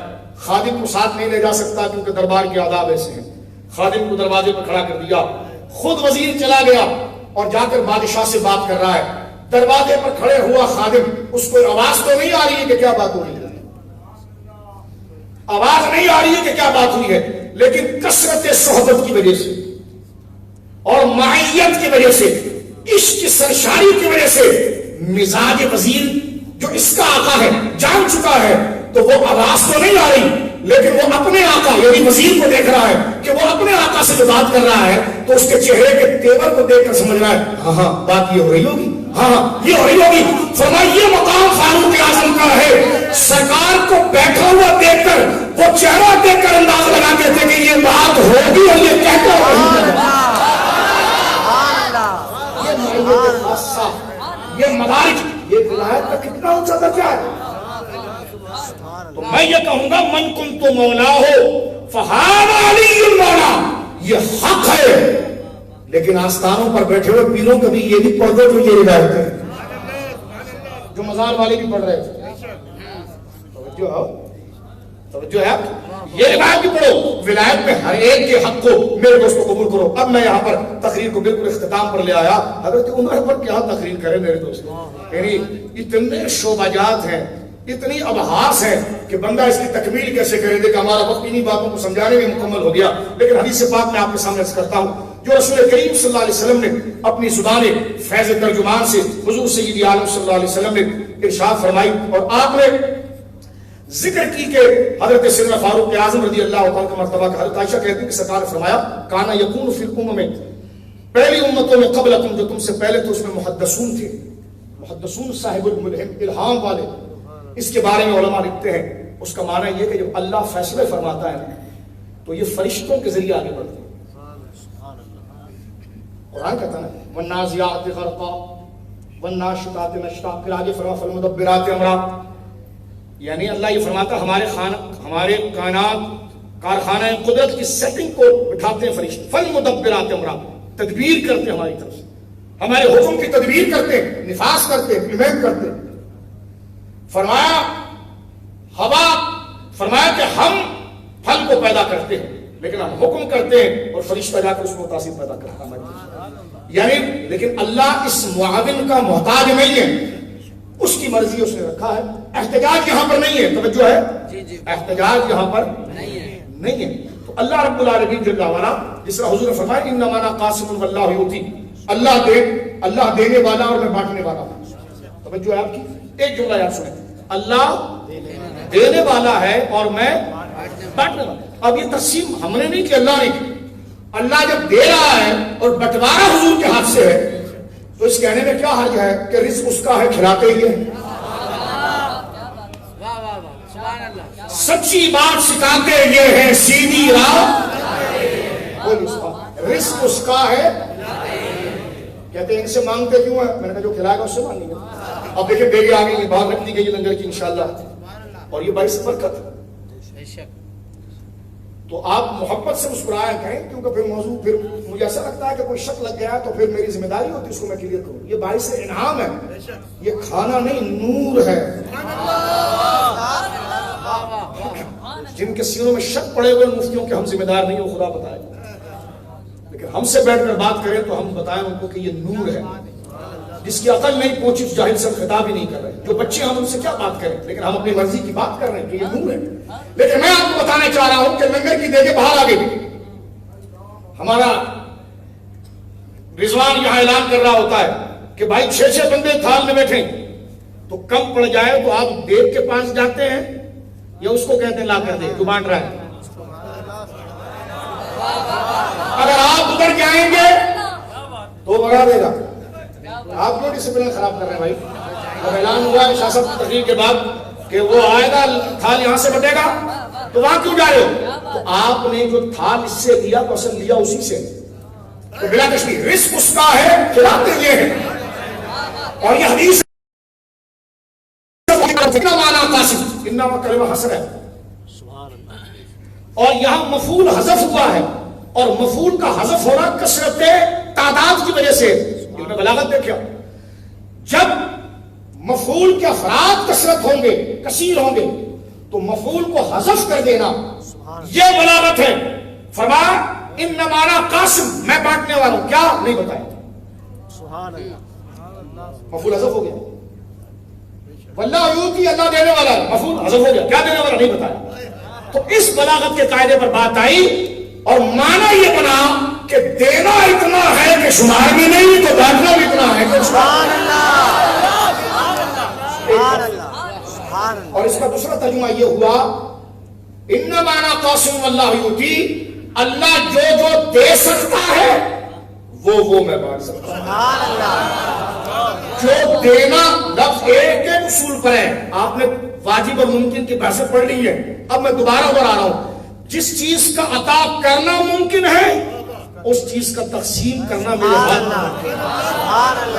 خادم کو ساتھ نہیں لے جا سکتا کیونکہ دربار کے آداب ایسے ہیں، خادم کو دروازے پر کھڑا کر دیا، خود وزیر چلا گیا اور جا کر بادشاہ سے بات کر رہا ہے، دروازے پر کھڑے ہوا خادم، اس کو آواز تو نہیں آ رہی ہے کہ کیا بات ہو رہی ہے، آواز نہیں آ رہی ہے کہ کیا بات ہوئی ہے، لیکن کثرت صحبت کی وجہ سے اور معیت کی وجہ سے، عشق کی سرشاری کی وجہ سے مزاج وزیر جو اس کا آقا ہے جان چکا ہے، تو وہ آواز تو نہیں آ رہی، لیکن وہ اپنے آقا یعنی وزیر کو دیکھ رہا ہے کہ وہ اپنے آقا سے جو بات کر رہا ہے، تو اس کے چہرے کے تیور کو دیکھ کر سمجھ رہا ہے ہاں بات یہ ہو رہی ہوگی، ہاں یہ ہو رہی ہوگی۔ فرمایا یہ مقام فاروق اعظم کا ہے، سرکار کو بیٹھا ہوا دیکھ کر وہ چہرہ دیکھ کر انداز لگاتے تھے کہ یہ بات ہوگی اور یہ کہتے یہ مدارج، یہ ولایت کا کتنا اونچا درجہ ہے۔ تو میں یہ کہوں گا من کنت مولا ہو فہذا علی المولا، یہ حق ہے، لیکن آستانوں پر بیٹھے ہوئے پیروں کبھی یہ بھی پڑھ دو جو یہ روایت ہے، جو مزار والے بھی پڑھ رہے تھے، توجہ ہے، یہ روایت بھی پڑھو، ولایت میں ہر ایک کے حق کو میرے دوستوں قبول کرو۔ اب میں یہاں پر تقریر کو بالکل اختتام پر لے آیا۔ حضرت عمر پر کیا تقریر کرے میرے دوستوں، یعنی اتنے شعبات ہیں، اتنی ابحاث ہے کہ بندہ اس کی تکمیل کیسے کرے دے کہ ہمارا وقت انہی باتوں کو سمجھانے میں مکمل ہو گیا۔ لیکن حدیث پاک میں آپ کے سامنے عرض کرتا ہوں جو رسول کریم صلی اللہ علیہ وسلم نے اپنی زبان فیض ترجمان سے حضور سید عالم صلی اللہ علیہ وسلم نے ارشاد فرمائی، اور آپ نے ذکر کی کہ حضرت سیدنا فاروق اعظم رضی اللہ تعالیٰ کا مرتبہ کا حضرت عائشہ کہتی کہ سرکار نے فرمایا کانا یکون فی الامم میں، پہلی امتوں میں قبلکم جو تم سے پہلے تو اس میں محدثون تھے، محدثون صاحب الملہم الہام والے، اس کے بارے میں علماء لکھتے ہیں اس کا معنی یہ کہ جب اللہ فیصلے فرماتا ہے تو یہ فرشتوں کے ذریعے آگے بڑھتے ہیں۔ قرآن کہتا ہے والنازعات غرقا والناشطات نشطا، پھر آگے فرما فالمدبرات امرا، یعنی اللہ یہ فرماتا ہمارے کائنات کارخانہ قدرت کی سیٹنگ کو بٹھاتے ہیں فرشتے، فالمدبرات امرا، تدبیر کرتے ہیں ہماری طرف سے، ہمارے حکم کی تدبیر کرتے ہیں، نفاذ کرتے ہیں، امپلیمنٹ کرتے ہیں۔ فرمایا ہوا، فرمایا کہ ہم پھل کو پیدا کرتے ہیں لیکن ہم حکم کرتے ہیں اور فرشتہ جا کر اس کو تاثیر پیدا کرتا ہے، یعنی لیکن اللہ اس معاون کا محتاج نہیں ہے، اس کی مرضی اس نے رکھا ہے۔ احتجاج یہاں پر نہیں ہے، توجہ ہے، احتجاج یہاں پر نہیں ہے۔ تو اللہ رب العالمین جل وعلا جس طرح حضور نے فرمایا انما انا قاسم واللہ یؤتی، اللہ دینے والا اور میں بانٹنے والا ہوں۔ توجہ ہے آپ کی، ایک جملہ یاد سنیں، اللہ دینے والا ہے اور میں بانٹنے والا۔ اب یہ تقسیم ہم نے نہیں کی، اللہ نے کی۔ اللہ جب دے رہا ہے اور بٹوارا حضور کے ہاتھ سے ہے تو اس کہنے میں کیا حرج ہے کہ رزق اس کا ہے، کھلاتے ہی ہے۔ سچی بات سکھاتے یہ ہے، سیدھی راہ رزق اس کا ہے۔ کہتے ہیں ان سے مانگتے کیوں ہیں؟ میں نے کہا جو کھلائے گا اس سے مانگیں گے۔ اب دیکھیں بیگی آ گئی، باہر رکھ دی گئی لنگر کی انشاءاللہ، اور یہ باعث برکت ہے۔ تو آپ محبت سے مسکرایا کریں، کیونکہ پھر موضوع پھر مجھے ایسا لگتا ہے کہ کوئی شک لگ گیا ہے تو پھر میری ذمہ داری ہوتی ہے اس کو میں کلیئر کروں۔ یہ باعث انعام ہے، یہ کھانا نہیں نور ہے۔ جن کے سینوں میں شک پڑے ہوئے مفتیوں کے ہم ذمہ دار نہیں، وہ خدا بتائے، لیکن ہم سے بیٹھ کر بات کریں تو ہم بتائیں ان کو کہ یہ نور ہے۔ جس کی عقل نہیں پہنچی اس جاہل سے خطاب ہی نہیں کر رہے، جو بچے ہم ان سے کیا بات کریں، لیکن ہم اپنی مرضی کی بات کر رہے ہیں کہ یہ نور ہے۔ لیکن میں آپ کو بتانا چاہ رہا ہوں کہ لنگر کی دیگیں باہر آ گئی، ہمارا رضوان یہاں اعلان کر رہا ہوتا ہے کہ بھائی 6 بندے تھال میں بیٹھیں تو کم پڑ جائے تو آپ دیگ کے پاس جاتے ہیں یا اس کو کہتے ہیں لا کر دے جو بانٹ رہا ہے؟ اگر آپ ادھر جائیں گے تو بگا دے گا۔ آپ کیوں ڈسپلن خراب کر رہے ہیں بھائی؟ اب اعلان ہوا ہے شاہ صاحب کی تقریر کے بعد کہ وہ آئے گا تھال یہاں سے بٹے گا، تو وہاں کیوں جا رہے ہو؟ تو آپ نے جو تھال اس سے لیا تو اصل لیا اسی سے، تو بلا تشبیہ رزق اس کا ہے، کھلاتے یہ ہیں۔ اور یہ حدیث انما کلمہ حسر ہے، اور یہاں مفعول حذف ہوا ہے، اور مفعول کا حذف ہونا کثرت تعداد کی وجہ سے۔ علم بلاغت دیکھیں، جب مفعول کے افراد کثرت ہوں گے، کثیر ہوں گے، تو مفعول کو حذف کر دینا یہ بلاغت ہے۔ فرمایا انما انا قاسم، میں بانٹنے والا ہوں، کیا نہیں بتایا، مفعول حذف ہو گیا۔ واللہ یؤتی، اللہ دینے والا ہے، مفعول حذف ہو گیا، کیا دینے والا نہیں بتایا۔ تو اس بلاغت کے قاعدے پر بات آئی اور معنی یہ بنا کہ دینا اتنا ہے کہ شمار بھی نہیں، تو بانٹنا بھی اتنا ہے کہ سبحان اللہ۔ اور اس کا دوسرا ترجمہ یہ ہوا انما انا قاسم واللہ یؤتی، اللہ جو دے سکتا ہے وہ میں بانٹ سکتا ہوں۔ جو دینا لفظ ایک اصول پر ہے، آپ نے واجب اور ممکن کی بحث پڑھ لی ہے، اب میں دوبارہ بڑھا رہا ہوں۔ جس چیز کا عطا کرنا ممکن ہے اس چیز کا تقسیم کرنا میرے ہاتھ میں۔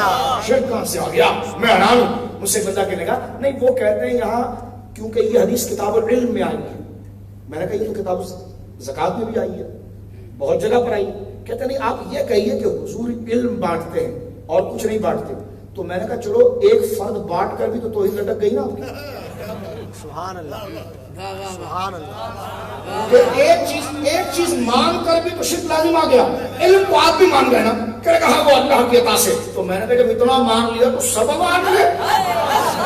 شرک کہاں سے آ گیا؟ میں حیران ہوں۔ مجھ سے بندہ کہنے کا نہیں، وہ کہتے ہیں یہاں کیونکہ یہ حدیث کتاب العلم میں آئی ہے۔ میں نے کہا یہ تو کتاب زکات میں بھی آئی ہے، بہت جگہ پر آئی۔ کہتے نہیں آپ یہ کہیے کہ حضور علم بانٹتے ہیں اور کچھ نہیں بانٹتے۔ تو میں نے کہا چلو ایک فرد بانٹ کر بھی تو توحید لٹک گئی نا آپ کی۔ سبحان اللہ سبحان اللہ کہ ایک چیز مان کر بھی تو شرک لازم آ گیا. علم کو آپ بھی مان گئے نا کہ کہا وہ اللہ کی عطا سے, تو میں نے کہا جب اتنا مان لیا تو سب مان لے.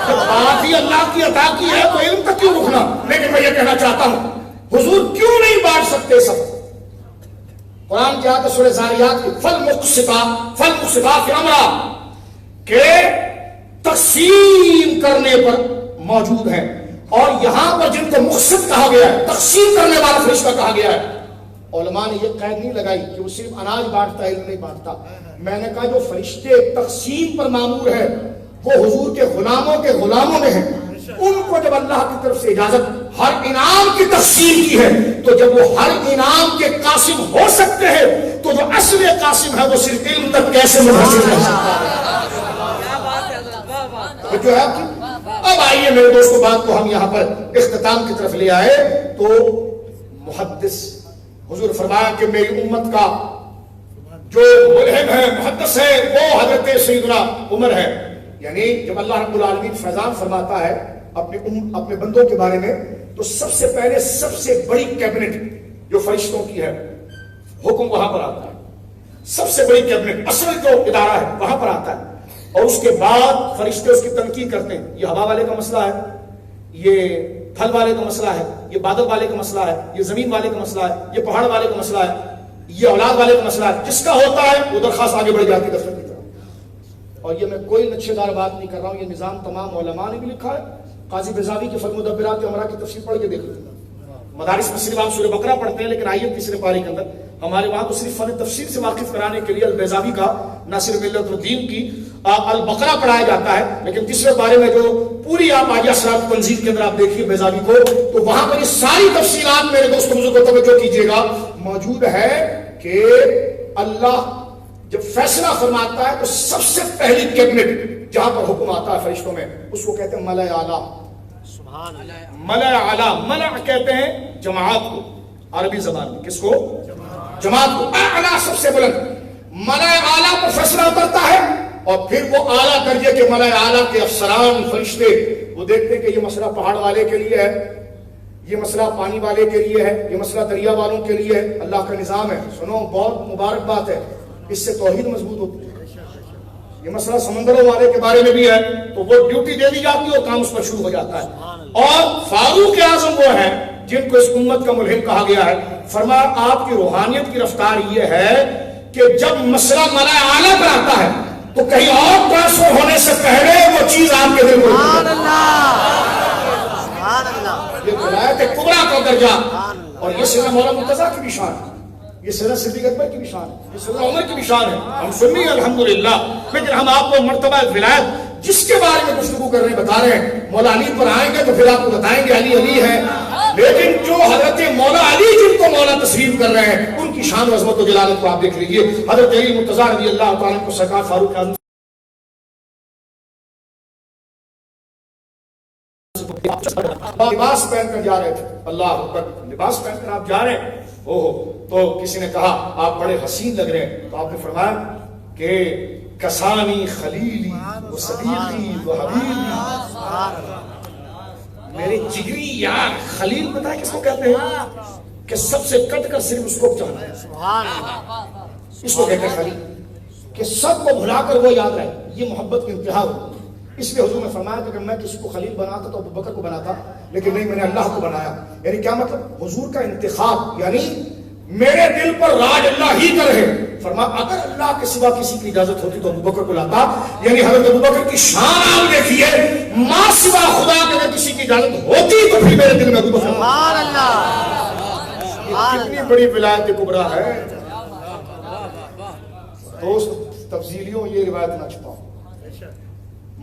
جب بات ہی اللہ کی عطا کی ہے تو علم تک کیوں رکنا. لیکن میں یہ کہنا چاہتا ہوں حضور کیوں نہیں بانٹ سکتے سب. قرآن کی آیت سورہ زاریات کی فالمقسطات امرا کہ تقسیم کرنے پر موجود ہے, اور یہاں پر جن کو مقسط کہا گیا ہے, تقسیم کرنے والا فرشتہ کہا گیا ہے, علماء نے یہ قید نہیں لگائی کہ وہ صرف اناج بانٹتا ہے علم نہیں بانٹتا. میں نے کہا جو فرشتے تقسیم پر مامور ہے وہ حضور کے غلاموں میں ہیں. ان کو جب اللہ کی طرف سے اجازت ہر انعام کی تقسیم کی ہے, تو جب وہ ہر انعام کے قاسم ہو سکتے ہیں تو جو اصل قاسم ہے وہ صرف علم تک کیسے منحصر رہ سکتا ہے. جو ہے اب آئیے میرے دوستو بات کو ہم یہاں پر اختتام کی طرف لے آئے. تو محدث حضور فرمایا کہ میری امت کا جو ملہم ہے محدث ہے وہ حضرت سیدنا عمر ہے. یعنی جب اللہ رب العالمین فیضان فرماتا ہے اپنے بندوں کے بارے میں تو سب سے پہلے سب سے بڑی کیبنٹ جو فرشتوں کی ہے حکم وہاں پر آتا ہے. سب سے بڑی کیبنٹ اصل جو ادارہ ہے وہاں پر آتا ہے, اور اس کے بعد فرشتے اس کی تنقید کرتے ہیں. یہ ہوا والے کا مسئلہ ہے, یہ پھل والے کا مسئلہ ہے, یہ بادل والے کا مسئلہ ہے, یہ زمین والے کا مسئلہ ہے, یہ پہاڑ والے کا مسئلہ ہے, یہ اولاد والے کا مسئلہ ہے. جس کا ہوتا ہے وہ درخواست آگے بڑھ جاتی ہے دفتر کی طرف. اور یہ میں کوئی نقشے دار بات نہیں کر رہا ہوں, یہ نظام تمام علماء نے بھی لکھا ہے. قاضی بیضاوی کے فل مدبرات عمرہ کی تفسیر پڑھ کے دیکھ لیں. مدارس میں صرف آپ سورہ بقرہ پڑھتے ہیں, لیکن آئیے تیسرے پارے کے اندر ہمارے وہاں تو صرف فن تفسیر سے واقف کرانے کے لیے البیضاوی کا ناصر ملت الدین کی البقرہ پڑھایا جاتا ہے. لیکن تیسرے بارے میں جو پوری آپ آئیہ صراط تنزیل کے اندر آپ دیکھیے بیضاوی کو, تو وہاں پر یہ ساری تفصیلات میرے دوستوں کو توجہ کیجیے گا موجود ہے کہ اللہ جب فیصلہ فرماتا ہے تو سب سے پہلی کیبنٹ جہاں پر حکم آتا ہے فرشتوں میں اس کو کہتے ہیں ملأ اعلیٰ. ملأ اعلیٰ, ملأ کہتے ہیں جماعت کو عربی زبان میں. کس کو؟ جماعت کو. اعلیٰ سب سے بلند. ملأ اعلیٰ پر فیصلہ اترتا ہے, اور پھر وہ اعلیٰ درجے کے ملأ اعلیٰ کے افسران فرشتے وہ دیکھتے ہیں کہ یہ مسئلہ پہاڑ والے کے لیے ہے, یہ مسئلہ پانی والے کے لیے ہے, یہ مسئلہ دریا والوں کے لیے ہے. اللہ کا نظام ہے. سنو بہت مبارک بات ہے, اس سے توحید مضبوط ہوتی ہے. یہ مسئلہ سمندروں والے کے بارے میں بھی ہے تو وہ ڈیوٹی دے دی جاتی ہے اور کام اس پر شروع ہو جاتا ہے. اور فاروق اعظم وہ ہیں جن کو اس امت کا ملہم کہا گیا ہے. فرمایا آپ کی روحانیت کی رفتار یہ ہے کہ جب مسئلہ ملأ اعلیٰ پر آتا ہے تو کہیں اور ٹرانسفر ہونے سے پہلے وہ چیز آپ کے دل کو یہ ولایت کبریٰ کا درجہ. اور یہ سیدنا مولانا مرتضیٰ کی بھی شان ہے, یہ سیدنا صدیق اکبر کی بھی شان ہے, یہ سیدنا عمر کی بھی شان ہے. ہم سنی الحمدللہ, لیکن ہم آپ کو مرتبہ ولایت جس کے بارے میں گفتگو کرنے بتا رہے ہیں, مولا علی پر آئیں گے تو پھر آپ کو بتائیں گے علی علی ہے. لیکن جو حضرت مولا علی جن کو مولا تسلیم کر رہے ہیں ان کی شان و عظمت و جلالت کو آپ دیکھ لیجیے. حضرت علی مرتضیٰ رضی اللہ تعالیٰ کو سرکار فاروق اعظم لباس پہن کر جا رہے تھے. اللہ اکبر, لباس پہن کر آپ جا رہے ہیں. تو کسی نے کہا آپ بڑے حسین لگ رہے ہیں, تو آپ نے فرمایا کہ کسانی خلیلی و صدیقی و حبیبی, میرے جگری یار. خلیل پتہ ہے کس کو کہتے ہیں کہ سب سے کٹ کر صرف اس کو چاہنا ہے, اس کو کہتے ہیں خلیل, کہ سب کو بھلا کر وہ یاد رہے. یہ محبت کی انتہا ہوتی ہے. اس لیے حضور نے فرمایا کہ میں کسی کو خلیل بناتا تو ابو بکر کو بناتا, لیکن نہیں, میں نے اللہ کو بنایا. یعنی کیا مطلب؟ حضور کا انتخاب, یعنی میرے دل پر راج اللہ ہی کا رہے. فرمایا اگر اللہ کے سوا کسی کی اجازت ہوتی تو ابو بکر کو لاتا. یعنی حضرت ابو بکر کی شان آپ دیکھیے, ماں سوا خدا کے اگر کسی کی اجازت ہوتی تو پھر میرے دل میں ابو بکر. سبحان اللہ, کتنی بڑی ولایت کبریٰ ہے. دوست تفصیلیوں یہ روایت نہ چھپاؤ.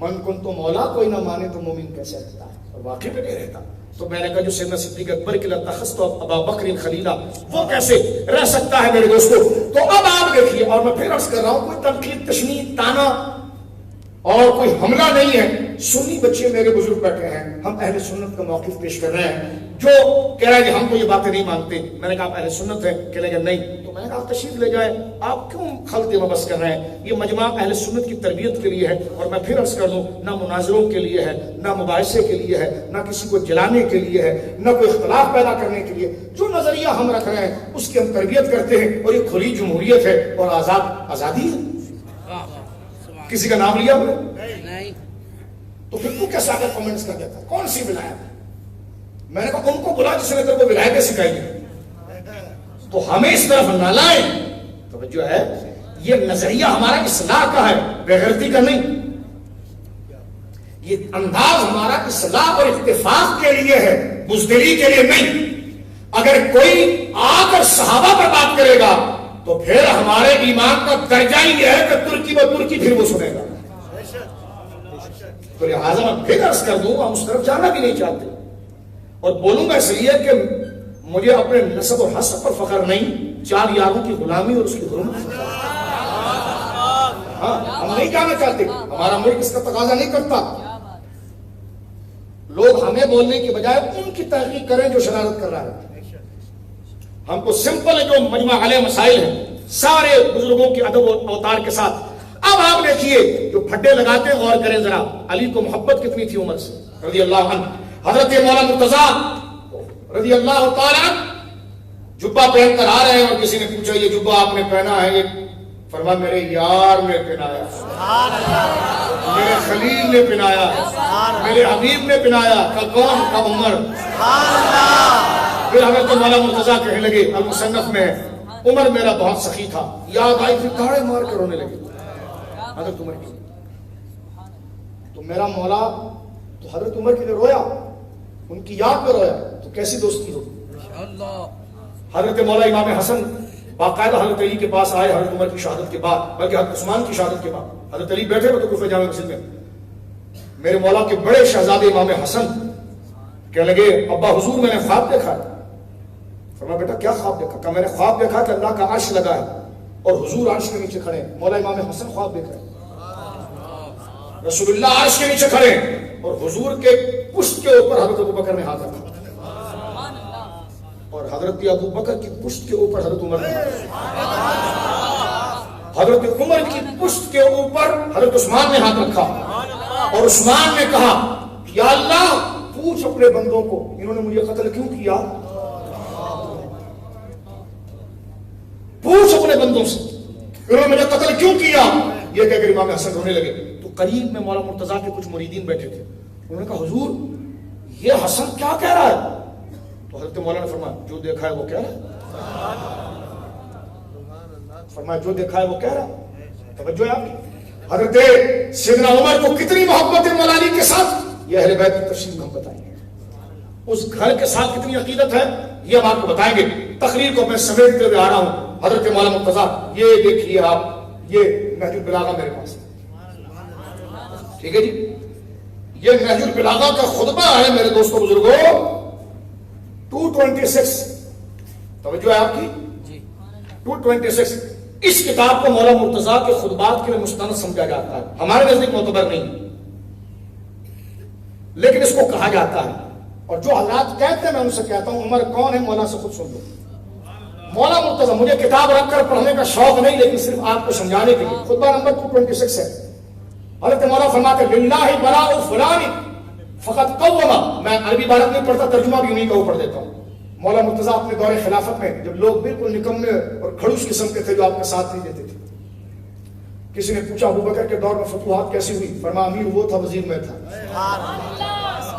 من کن تو مولا, کوئی نہ مانے تو مومن کیسے رہتا ہے؟ اور واقعی میں نہیں رہتا. تو میں نے کہا جو سیدنا صدیق اکبر کے لتخذت ابا بکر خلیلا, وہ کیسے رہ سکتا ہے میرے دوستو؟ تو اب آپ دیکھیے, اور میں پھر عرض کر رہا ہوں, کوئی تنقید تشنیع تانا اور کوئی حملہ نہیں ہے. سنی بچے میرے بزرگ بیٹھے ہیں, ہم اہل سنت کا موقف پیش کر رہے ہیں. جو کہہ رہا ہے کہ ہم تو یہ باتیں نہیں مانتے, میں نے کہا آپ اہل سنت ہیں, کہہ لیں گے نہیں, تو میں نے کہا آپ تشریف لے جائیں, آپ کیوں خلط مبس کر رہے ہیں؟ یہ مجمع اہل سنت کی تربیت کے لیے ہے, اور میں پھر عرض کر دوں, نہ مناظروں کے لیے ہے, نہ مباحثے کے لیے ہے, نہ کسی کو جلانے کے لیے ہے, نہ کوئی اختلاف پیدا کرنے کے لیے. جو نظریہ ہم رکھ رہے ہیں اس کی ہم تربیت کرتے ہیں, اور یہ کھلی جمہوریت ہے اور آزادی ہے. کسی کا نام لیا ہم نے؟ تو پھر تو کیسا آگے کمنٹس کر دیتا, کون سی ولایت؟ میں نے کہا ان کو بلا جس نے تیرے کو ولایتیں سکھائی ہیں, تو ہمیں اس طرف نہ لائیں. توجہ ہے, یہ نظریہ ہمارا اصلاح کا ہے, بےغیرتی کا نہیں. یہ انداز ہمارا اصلاح اور اتفاق کے لیے ہے, بزدلی کے لیے نہیں. اگر کوئی آ کر صحابہ پر بات کرے گا تو پھر ہمارے ایمان کا درجہ ہی یہ ہے کہ ترکی و ترکی پھر وہ سنے گا. تو لہٰذا میں پھر عرض کر دوں, ہم اس طرف جانا بھی نہیں چاہتے, اور بولوں گا اس لیے کہ مجھے اپنے نسب اور حسب پر فخر نہیں, 4 یاروں کی غلامی اور اس کی حرمت. ہاں, ہم نہیں جانا چاہتے, ہمارا ملک اس کا تقاضا نہیں کرتا. لوگ ہمیں بولنے کی بجائے ان کی تحقیق کریں جو شرارت کر رہا ہے. ہم کو سمپل جو مجمع علیہ مسائل ہیں سارے بزرگوں کے ادب و اوتار کے ساتھ. اب آپ دیکھیے جو پھڈے لگاتے ہیں, غور کریں ذرا, علی کو محبت کتنی تھی عمر سے رضی اللہ عنہ. حضرت مولانا مرتضیٰ رضی اللہ تعالیٰ جبہ پہن کر آ رہے ہیں, اور کسی نے پوچھا یہ جبہ آپ نے پہنا ہے؟ یہ فرمایا میرے یار نے پہنایا, میرے خلیل نے پہنایا, میرے حبیب نے پہنایا. کا کون؟ کا عمر. پھر حضرت مولانا مرتضیٰ کہنے لگے, المصنف میں ہے, عمر میرا بہت سخی تھا. یاد آئی, پھر تاڑے مار کر رونے لگے حضرت عمر کی. تو میرا مولا تو حضرت عمر کے لیے رویا, ان کی یاد میں رویا, تو کیسی دوستی ہو. حضرت مولا امام حسن باقاعدہ حضرت علی کے پاس آئے حضرت عمر کی شہادت کے بعد, بلکہ حضرت عثمان کی شہادت کے بعد. حضرت علی بیٹھے ہوئے تو کوفہ جامع مسجد میں, میرے مولا کے بڑے شہزادے امام حسن کہنے لگے, ابا حضور میں نے خواب دیکھا ہے. فرمایا بیٹا کیا خواب دیکھا؟ کہ میں نے خواب دیکھا کہ اللہ کا عرش لگا ہے اور حضور عرش کے نیچے کھڑے ہیں. مولا امام حسن خواب دیکھ رہے ہیں, رسول اللہ عرش کے نیچے کھڑے ہیں اور حضور کے پشت کے اوپر حضرت ابوبکر نے ہاتھ رکھا, اور حضرت ابوبکر کی پشت کے اوپر حضرت عمر نے, حضرت عمر کی پشت کے اوپر حضرت عثمان نے ہاتھ رکھا, اور عثمان نے کہا یا اللہ پوچھ اپنے بندوں کو انہوں نے مجھے قتل کیوں کیا, پوچھ اپنے بندوں سے انہوں نے مجھے قتل کیوں کیا. یہ کہہ کر امام حسن رونے لگے. تو قریب میں مولانا مرتضیٰ کے کچھ مریدین بیٹھے تھے, انہوں نے کہا حضور یہ حسن کیا کہہ رہا ہے؟ تو حضرت مولانا نے فرمایا جو دیکھا ہے وہ کہہ رہا ہے. فرمایا جو دیکھا ہے وہ کہہ رہا ہے. توجہ ہے آپ کی. حضرت سیدنا عمر کو کتنی محبت ہے مولا علی کے ساتھ, یہ اہل بیت کی تفصیل میں ہم بتائیں گے. اس گھر کے ساتھ کتنی عقیدت ہے یہ ہم آپ کو بتائیں گے. تقریر کو میں سمیٹتے ہوئے آ رہا ہوں. حضرت مولانا مرتضیٰ یہ دیکھیے آپ, یہ نہج البلاغہ میرے پاس ہے, ٹھیک ہے جی, یہ نہج البلاغہ کا خطبہ ہے میرے دوستوں بزرگوں, 226. توجہ ہے آپ کی, 226. اس کتاب کو مولانا مرتضیٰ کے خطبات کے لیے مستند سمجھا جاتا ہے, ہمارے نزدیک معتبر نہیں, لیکن اس کو کہا جاتا ہے. اور جو حضرات کہتے ہیں میں ان سے کہتا ہوں عمر کون ہے مولا سے خود سن لو. مولا مرتضیٰ, مجھے کتاب رکھ کر پڑھنے کا شوق نہیں, لیکن صرف آپ کو سمجھانے کے لیے. خطبہ نمبر 226 ہے. حضرت مولا فرماتے ہیں للہ بلاء فلان فقط قوما. میں عربی عبارت نہیں پڑھتا, ترجمہ بھی انہیں کا اوپر دیتا ہوں. مولا مرتضیٰ اپنے دور خلافت میں جب لوگ بالکل نکمے اور کھڑوس قسم کے تھے جو آپ کا ساتھ نہیں دیتے تھے, کسی نے پوچھا ابوبکر کے دور میں فتوحات کیسی ہوئی؟ فرمایا امیر وہ تھا وزیر میں تھا.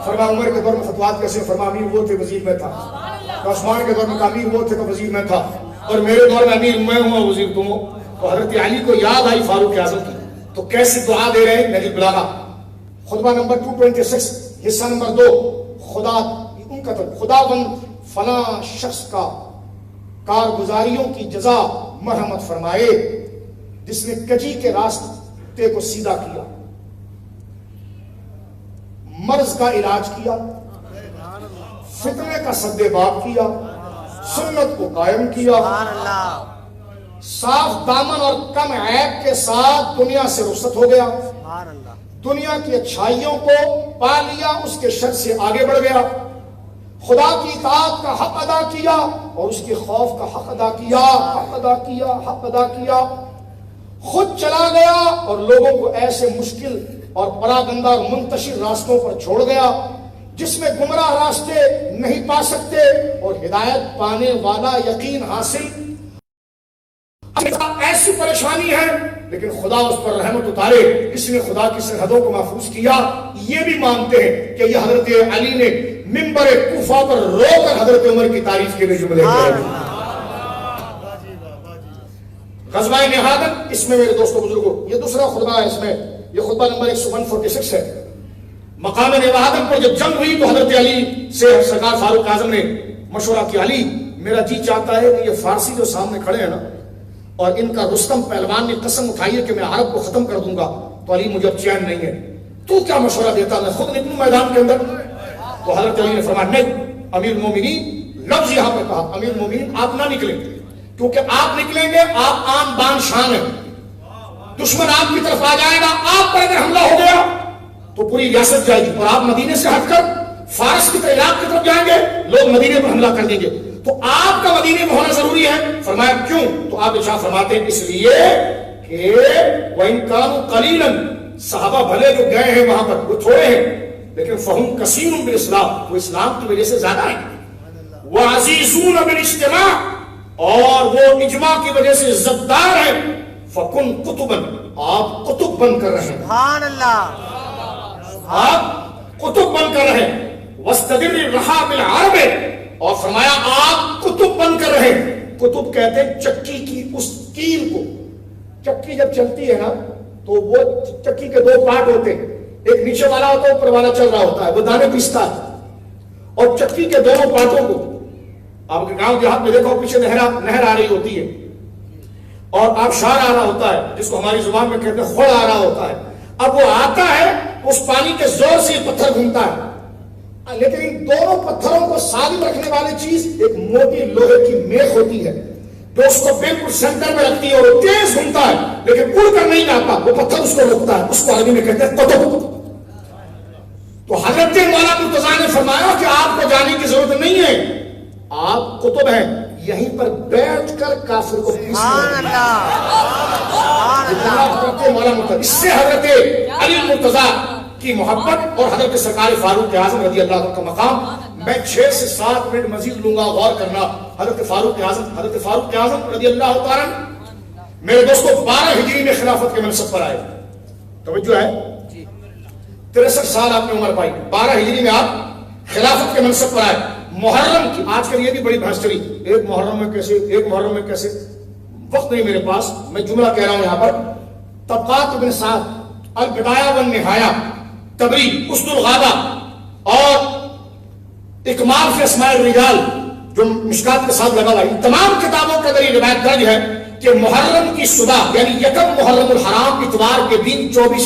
فرمایا عمر کے دور میں فتوحات کیسے؟ فرمایا امیر وہ تھے وزیر میں تھا. عثمان کے دور میں امیر وہ تھے تو وزیر میں تھا, اور میرے دور میں امیر میں ہوں اور وزیر تم ہو. تو حضرت علی کو یاد آئی فاروق اعظم کی, تو کیسی دعا دے رہے ہیں نہج البلاغہ. خطبہ نمبر 226 حصہ نمبر 2. خدا ان کا خدا بند فلاں شخص کا کارگزاریوں کی جزا مرحمت فرمائے جس نے کجی کے راستے کو سیدھا کیا, مرض کا علاج کیا, فتنے کا سد باب کیا, سنت کو قائم کیا, صاف دامن اور کم عیب کے ساتھ دنیا سے رخصت ہو گیا. سبحان اللہ. دنیا کی اچھائیوں کو پا لیا، اس کے شر سے آگے بڑھ گیا، خدا کی اطاعت کا حق ادا کیا اور اس کے خوف کا حق ادا کیا، حق ادا کیا، حق ادا کیا، خود چلا گیا اور لوگوں کو ایسے مشکل اور پراگندہ اور منتشر راستوں پر چھوڑ گیا جس میں گمراہ راستے نہیں پا سکتے اور ہدایت پانے والا یقین حاصل. ایسی پریشانی ہے لیکن خدا اس پر رحمت اتارے، اس نے خدا کی سرحدوں کو محفوظ کیا. یہ بھی مانتے ہیں کہ یہ حضرت علی نے منبر کوفہ پر رو کر حضرت عمر کی تعریف کے لیے جملے کہے. غزوہ نہادن، اس میں میرے دوستوں بزرگوں یہ دوسرا خطبہ ہے، اس میں یہ خطبہ نمبر 146 ہے. مقام نہادن پر جب جنگ ہوئی تو حضرت علی سے سرکار فاروق اعظم نے مشورہ کیا، علی میرا جی چاہتا ہے کہ یہ فارسی جو سامنے کھڑے ہیں نا اور ان کا رستم پہلوان نے قسم اٹھائی ہے کہ میں عرب کو ختم کر دوں گا، تو علی مجھے اب چین نہیں ہے، تو کیا مشورہ دیتا، میں خود نکلوں میدان کے اندر؟ تو حضرت علی نے فرمایا نہیں، امیر المومنین، لفظ یہاں پہ کہا امیر المومنین آپ نہ نکلیں، کیونکہ آپ نکلیں گے آپ آن بان شان ہیں، دشمن آپ کی طرف آ جائے گا، آپ پر اگر حملہ ہو گیا تو پوری ریاست جائے گی، اور آپ مدینے سے ہٹ کر فارس کی عراق کی طرف جائیں گے، لوگ مدینے پر حملہ کر دیں گے، تو آپ کا مدینے میں ہونا ضروری ہے. فرمایا کیوں؟ تو آپ ارشاد فرماتے ہیں اس لیے کہ وَإِن كَانُوا قَلِيلًا، صحابہ بھلے جو گئے ہیں وہاں پر وہ تھوڑے ہیں لیکن فَهُمْ كَثِيرٌ بِالْإِسْلَامِ، وہ اسلام کی وجہ سے زیادہ ہیں. وَعَزِيزُونَ بِالْإِجْتِمَاعِ، اور وہ اجماع کی وجہ سے عزتدار ہیں. فَكُن قُطُبًا، آپ قطب بن کر رہیں، سبحان اللہ. آپ قطب بن کر رہیں. وَاسْتَدِرِ الرَّحَا بِالْعَرْبِ، اور فرمایا آپ قطب بن کر رہے. قطب کہتے ہیں چکی کی اس کیل کو، چکی جب چلتی ہے نا تو وہ چکی کے دو پارٹ ہوتے ہیں، ایک نیچے والا ہوتا ہے اوپر والا چل رہا ہوتا ہے، وہ دانے پیستا ہے، اور چکی کے دونوں پارٹوں کو آپ کے گاؤں دیہات میں دیکھو پیچھے نہر آ رہی ہوتی ہے اور آبشار آ رہا ہوتا ہے جس کو ہماری زبان میں کہتے ہیں خڑ آ رہا ہوتا ہے. اب وہ آتا ہے اس پانی کے زور سے یہ پتھر گھومتا ہے، لیکن ان دونوں پتھروں کو ثابت رکھنے والی چیز ایک موٹی لوہے کی میخ ہوتی ہے جو اس کو بالکل سینٹر میں رکھتی ہے اور وہ تیز گھومتا ہے لیکن اڑ کر نہیں جاتا، وہ پتھر اس کو روکتا ہے، اس کو عربی میں کہتے ہیں قطب. تو حضرت مولانا مرتضیٰ نے فرمایا کہ آپ کو جانے کی ضرورت نہیں ہے، آپ قطب ہیں، یہیں پر بیٹھ کر کافر کو سبحان اللہ. مولانا مرتضیٰ، اس سے حضرت علی مرتضیٰ کی محبت اور حضرت سرکار فاروق اعظم رضی اللہ عنہ کا مقام. میں 6 سے 7 منٹ مزید لوں گا، غور کرنا. حضرت فاروق اعظم رضی اللہ تعالیٰ میرے دوستو 12 ہجری میں خلافت کے منصب پر آئے. توجہ ہے، 63 سال آپ نے عمر پائی، 12 ہجری میں آپ خلافت کے منصب پر آئے. محرم کی آج کل یہ بھی بڑی بحث چلی، ایک محرم میں کیسے، وقت نہیں میرے پاس، میں جملہ کہہ رہا ہوں یہاں پر. طبقات ابن سعد، البدایہ والنہایہ، تبری، اسد الغابہ اور اکمال فی اسماء الرجال جو مشکات کے ساتھ لگا ہوا ہے، ان تمام کتابوں کے اندر یہ روایت درج ہے کہ محرم کی صبح یعنی یکم محرم الحرام اتوار کے دن 24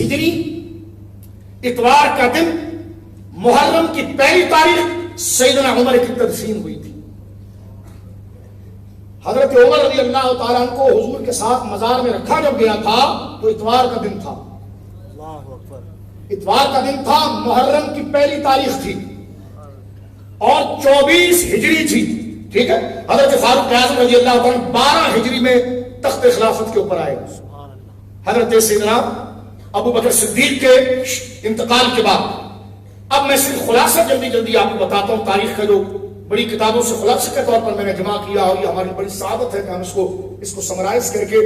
ہجری اتوار کا دن محرم کی پہلی تاریخ سیدنا عمر کی تدفین ہوئی تھی. حضرت عمر رضی اللہ تعالیٰ عنہ کو حضور کے ساتھ مزار میں رکھا جب گیا تھا تو اتوار کا دن تھا، اتوار کا دن تھا، محرم کی پہلی تاریخ تھی اور 24 ہجری تھی. ٹھیک ہے، حضرت فاروق اعظم رضی اللہ تعالیٰ 12 ہجری میں تخت خلافت کے اوپر آئے. حضرت سیدنا ابو بکر صدیق کے انتقال کے بعد اب میں صرف خلاصہ جلدی آپ کو بتاتا ہوں تاریخ کا، جو بڑی کتابوں سے خلاصے کے طور پر میں نے جمع کیا اور یہ ہماری بڑی سعادت ہے کہ ہم اس کو سمرائز کر کے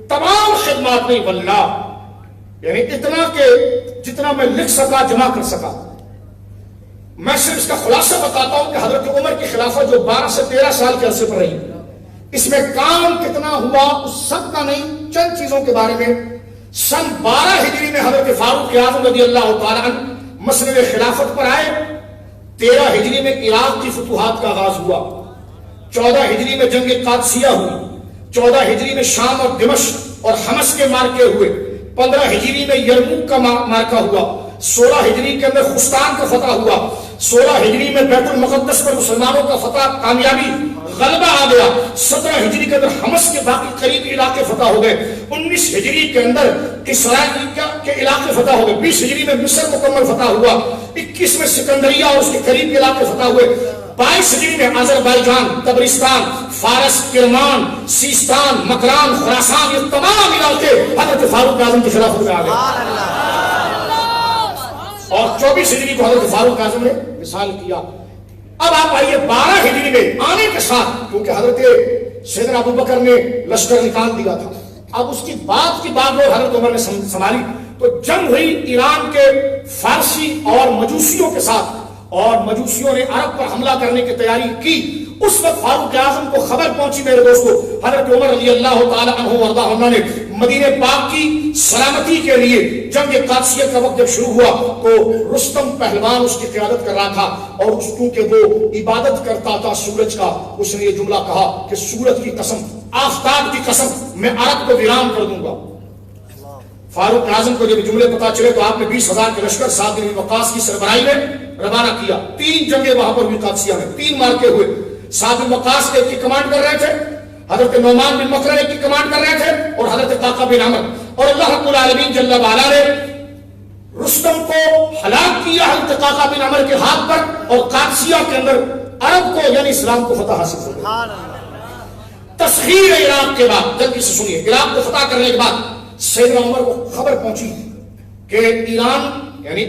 تمام خدمات نہیں بلّہ یعنی اتنا کہ جتنا میں لکھ سکا جمع کر سکا. میں صرف اس کا خلاصہ بتاتا ہوں کہ حضرت عمر کی خلافت جو 12 سے 13 سال کے عرصے پر رہی، اس میں کام کتنا ہوا اس سب کا نہیں، چند چیزوں کے بارے میں. سن 12 ہجری میں حضرت فاروق اعظم رضی اللہ تعالیٰ عنہ مسند خلافت پر آئے. 13 ہجری میں عراق کی فتوحات کا آغاز ہوا، 14 ہجری میں جنگ قادسیہ ہوئی، 14 ہجری میں شام اور دمشق اور حمص کے مارکے ہوئے، 15 ہجری میں یرموک کا مارکہ ہوا، 16 ہجری کے اندر خستان کا فتح ہوا، 16 ہجری میں بیت المقدس پر مسلمانوں کا فتح کامیابی غلبہ آ گیا. 17 ہجری کے اندر حمص کے باقی قریبی علاقے فتح ہو گئے. 19 ہجری کے اندر اسرائیل کے علاقے فتح ہو گئے. 20 ہجری میں مصر مکمل فتح ہوا. 21 میں سکندریہ اور اس کے قریبی علاقے فتح ہوئے. 22 ہجری میں آذربائیجان، تبرستان، فارس، کرمان، سیستان، مکران، خراسان، یہ تمام علاقے حضرت فاروق اعظم کی خلافت میں آ گئے. اور 24 ہجری کو حضرت فاروق اعظم نے وصال کیا. اب آپ آئیے 12 ہجری میں آنے کے ساتھ، کیونکہ حضرت سیدنا ابو بکر نے لشکر نکال دیا تھا، اب اس کی بات حضرت عمر نے سنبھالی. تو جنگ ہوئی ایران کے فارسی اور مجوسیوں کے ساتھ، اور مجوسیوں نے عرب پر حملہ کرنے کی تیاری کی. اس وقت فاروق اعظم کو خبر پہنچی میرے دوستو، حضرت عمر رضی اللہ تعالی عنہ وارضہ عنہ نے مدینہ پاک کی سلامتی کے لیے جنگ قادسیہ کا وقت جب شروع ہوا تو رستم پہلوان اس کی قیادت کر رہا تھا، اور کیونکہ وہ عبادت کرتا تھا سورج کا، اس نے یہ جملہ کہا کہ سورج کی قسم، آفتاب کی قسم، میں عرب کو ویران کر دوں گا. فاروق اعظم کو جب جملے پتا چلے تو آپ نے 20,000 کے لشکر سعد بن وقاص کی سربراہی میں روانہ کیا. 3 جنگیں وہاں پر ہوئی قادسیہ میں، 3 مارکے ہوئے. سعد بن وقاص ایک کی کمانڈ کر رہے تھے، حضرت نعمان بن مکرم ایک کی کمانڈ کر رہے تھے، اور حضرت طاقہ بن عمر. اور اللہ رب العالمین جل وعلا نے رستم کو ہلاک کیا حضرت طاقہ بن عمر کے ہاتھ پر، اور قادسیہ کے اندر عرب کو یعنی اسلام کو فتح حاصل ہو گئی. تسخیر عراق کے بعد، جلدی سے سنیے، عراق کو فتح کرنے کے بعد سیدنا عمر کو خبر پہنچی کہ ایران یعنی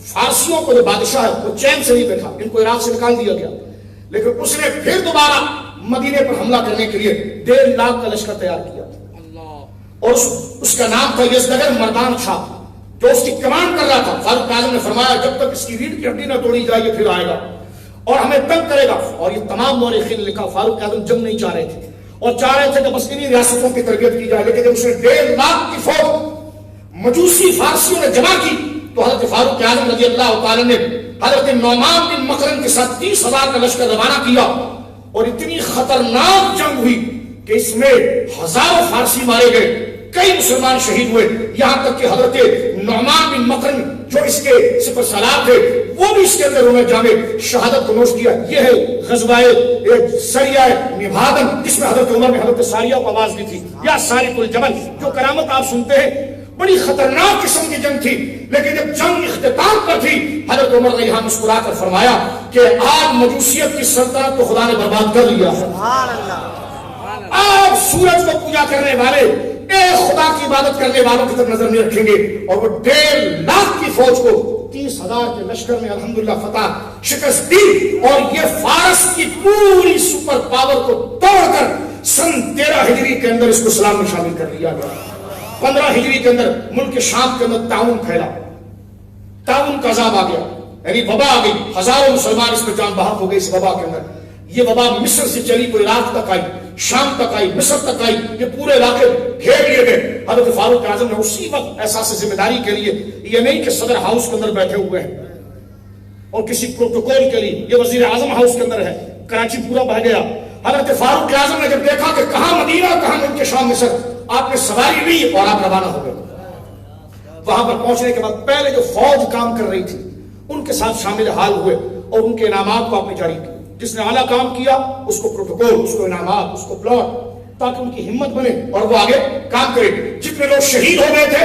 فارسیوں کو جو بادشاہ ہے وہ چین سے نہیں بیٹھا، ان کو عراق سے نکال دیا گیا. لیکن اس نے پھر دوبارہ مدینے پر حملہ کرنے کے لیے 1.5 لاکھ کا لشکر تیار کیا، اور اس کا نام تھا یزدگر مردان شاہ، جو اس کی کمانڈ کر رہا تھا. فاروق اعظم نے فرمایا جب تک اس کی ریڑھ کی ہڈی نہ توڑی جائے یہ پھر آئے گا اور ہمیں تنگ کرے گا. اور یہ تمام مورخین نے لکھا فاروق اعظم جنگ نہیں چاہ رہے تھے، اور چاہ رہے تھے کہ بس انہی ریاستوں کی تربیت کی جائے. لیکن جب اس نے 1.5 لاکھ کی فوج مجوسی فارسیوں نے جمع کی تو حضرت فاروق اعظم رضی اللہ تعالیٰ نے حضرت نعمان بن مکرم کے ساتھ 30,000 کا لشکر روانہ کیا. اور اتنی خطرناک جنگ ہوئی کہ اس میں ہزاروں فارسی مارے گئے، کئی مسلمان شہید ہوئے، یہاں تک کہ حضرت نعمان بن مکرم جو اس کے سپہ سالار تھے وہ بھی اس کے اندر انہوں نے جامع شہادت کو نوش کیا. یہ ہے غزوہ سریہ نبھادن، جس میں حضرت عمر نے حضرت ساریہ کو آواز دی تھی، یا سارق الجبل، جو کرامت آپ سنتے ہیں. بڑی خطرناک قسم کی جنگ تھی. لیکن جب جنگ اختتام پر تھی حضرت عمر نے یہاں مسکرا کر فرمایا کہ آج مجوسیت کی سلطنت کو خدا نے برباد کر لیا. سبحان اللہ. آپ سورج کو پوجا کرنے والے ایک خدا کی عبادت کرنے والوں کی طرف نظر نہیں رکھیں گے. اور وہ 1.5 لاکھ کی فوج کو 30,000 کے لشکر نے الحمدللہ فتح شکست دی. اور یہ فارس کی پوری سپر پاور کو توڑ کر سن 13 ہجری کے اندر اس کو اسلام میں شامل کر لیا گیا. 15 ہجری کے اندر ملک شام کے اندر تعاون پھیلا، تعاون کا عذاب آ گیا، یعنی وبا آ گئی. ہزاروں مسلمان اس میں جان بحق ہو گئے اس وبا کے اندر. یہ وبا مصر سے چلی تو عراق تک آئی، شام تک آئی، مصر تک آئی. یہ پورے علاقے گھیر لیے گئے. حضرت فاروق اعظم نے اسی وقت احساس ذمہ داری کے لیے، یہ نہیں کہ صدر ہاؤس کے اندر بیٹھے ہوئے ہیں اور کسی پروٹوکول کے لیے، یہ وزیر اعظم ہاؤس کے اندر ہے، کراچی پورا بہ گیا. حضرت فاروق اعظم نے جب دیکھا کہ کہاں مدینہ کہاں ملک شام مصر، آپ نے سواری لی اور آپ روانہ ہو گئے. وہاں پر پہنچنے کے بعد پہلے جو فوج کام کر رہی تھی ان کے ساتھ شامل حال ہوئے اور ان کے انعامات کو آپ نے جاری کیا. جس نے اعلیٰ کام کیا اس کو پروٹوکول، اس کو انعامات، اس کو پلاٹ، تاکہ ان کی ہمت بنے اور وہ آگے کام کرے. جتنے لوگ شہید ہو گئے تھے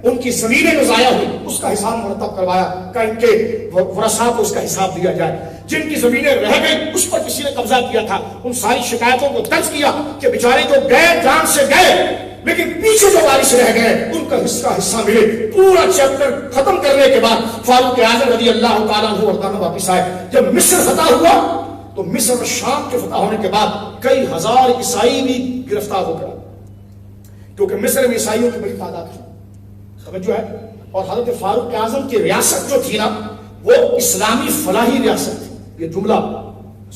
ان کی زمینیں جو ضائع ہوئی اس کا حساب مرتب کروایا کہ ان کے ورثاء کو اس کا حساب دیا جائے. جن کی زمینیں رہ گئی اس پر کسی نے قبضہ کیا تھا ان ساری شکایتوں کو درج کیا کہ بیچارے جو گئے جان سے گئے لیکن پیچھے جو وارث رہ گئے ان کا حصہ ملے. پورا چیپٹر ختم کرنے کے بعد فاروق اعظم رضی اللہ تعالیٰ عنہ واپس آئے. جب مصر فتح ہوا تو مصر اور شام کے فتح ہونے کے بعد کئی ہزار عیسائی بھی گرفتار ہو گئے، کیونکہ مصر میں عیسائیوں کی بڑی تعداد تھی. سمجھو ہے. اور حضرت فاروق اعظم کی ریاست جو تھی نا وہ اسلامی فلاحی ریاست تھی. یہ جملہ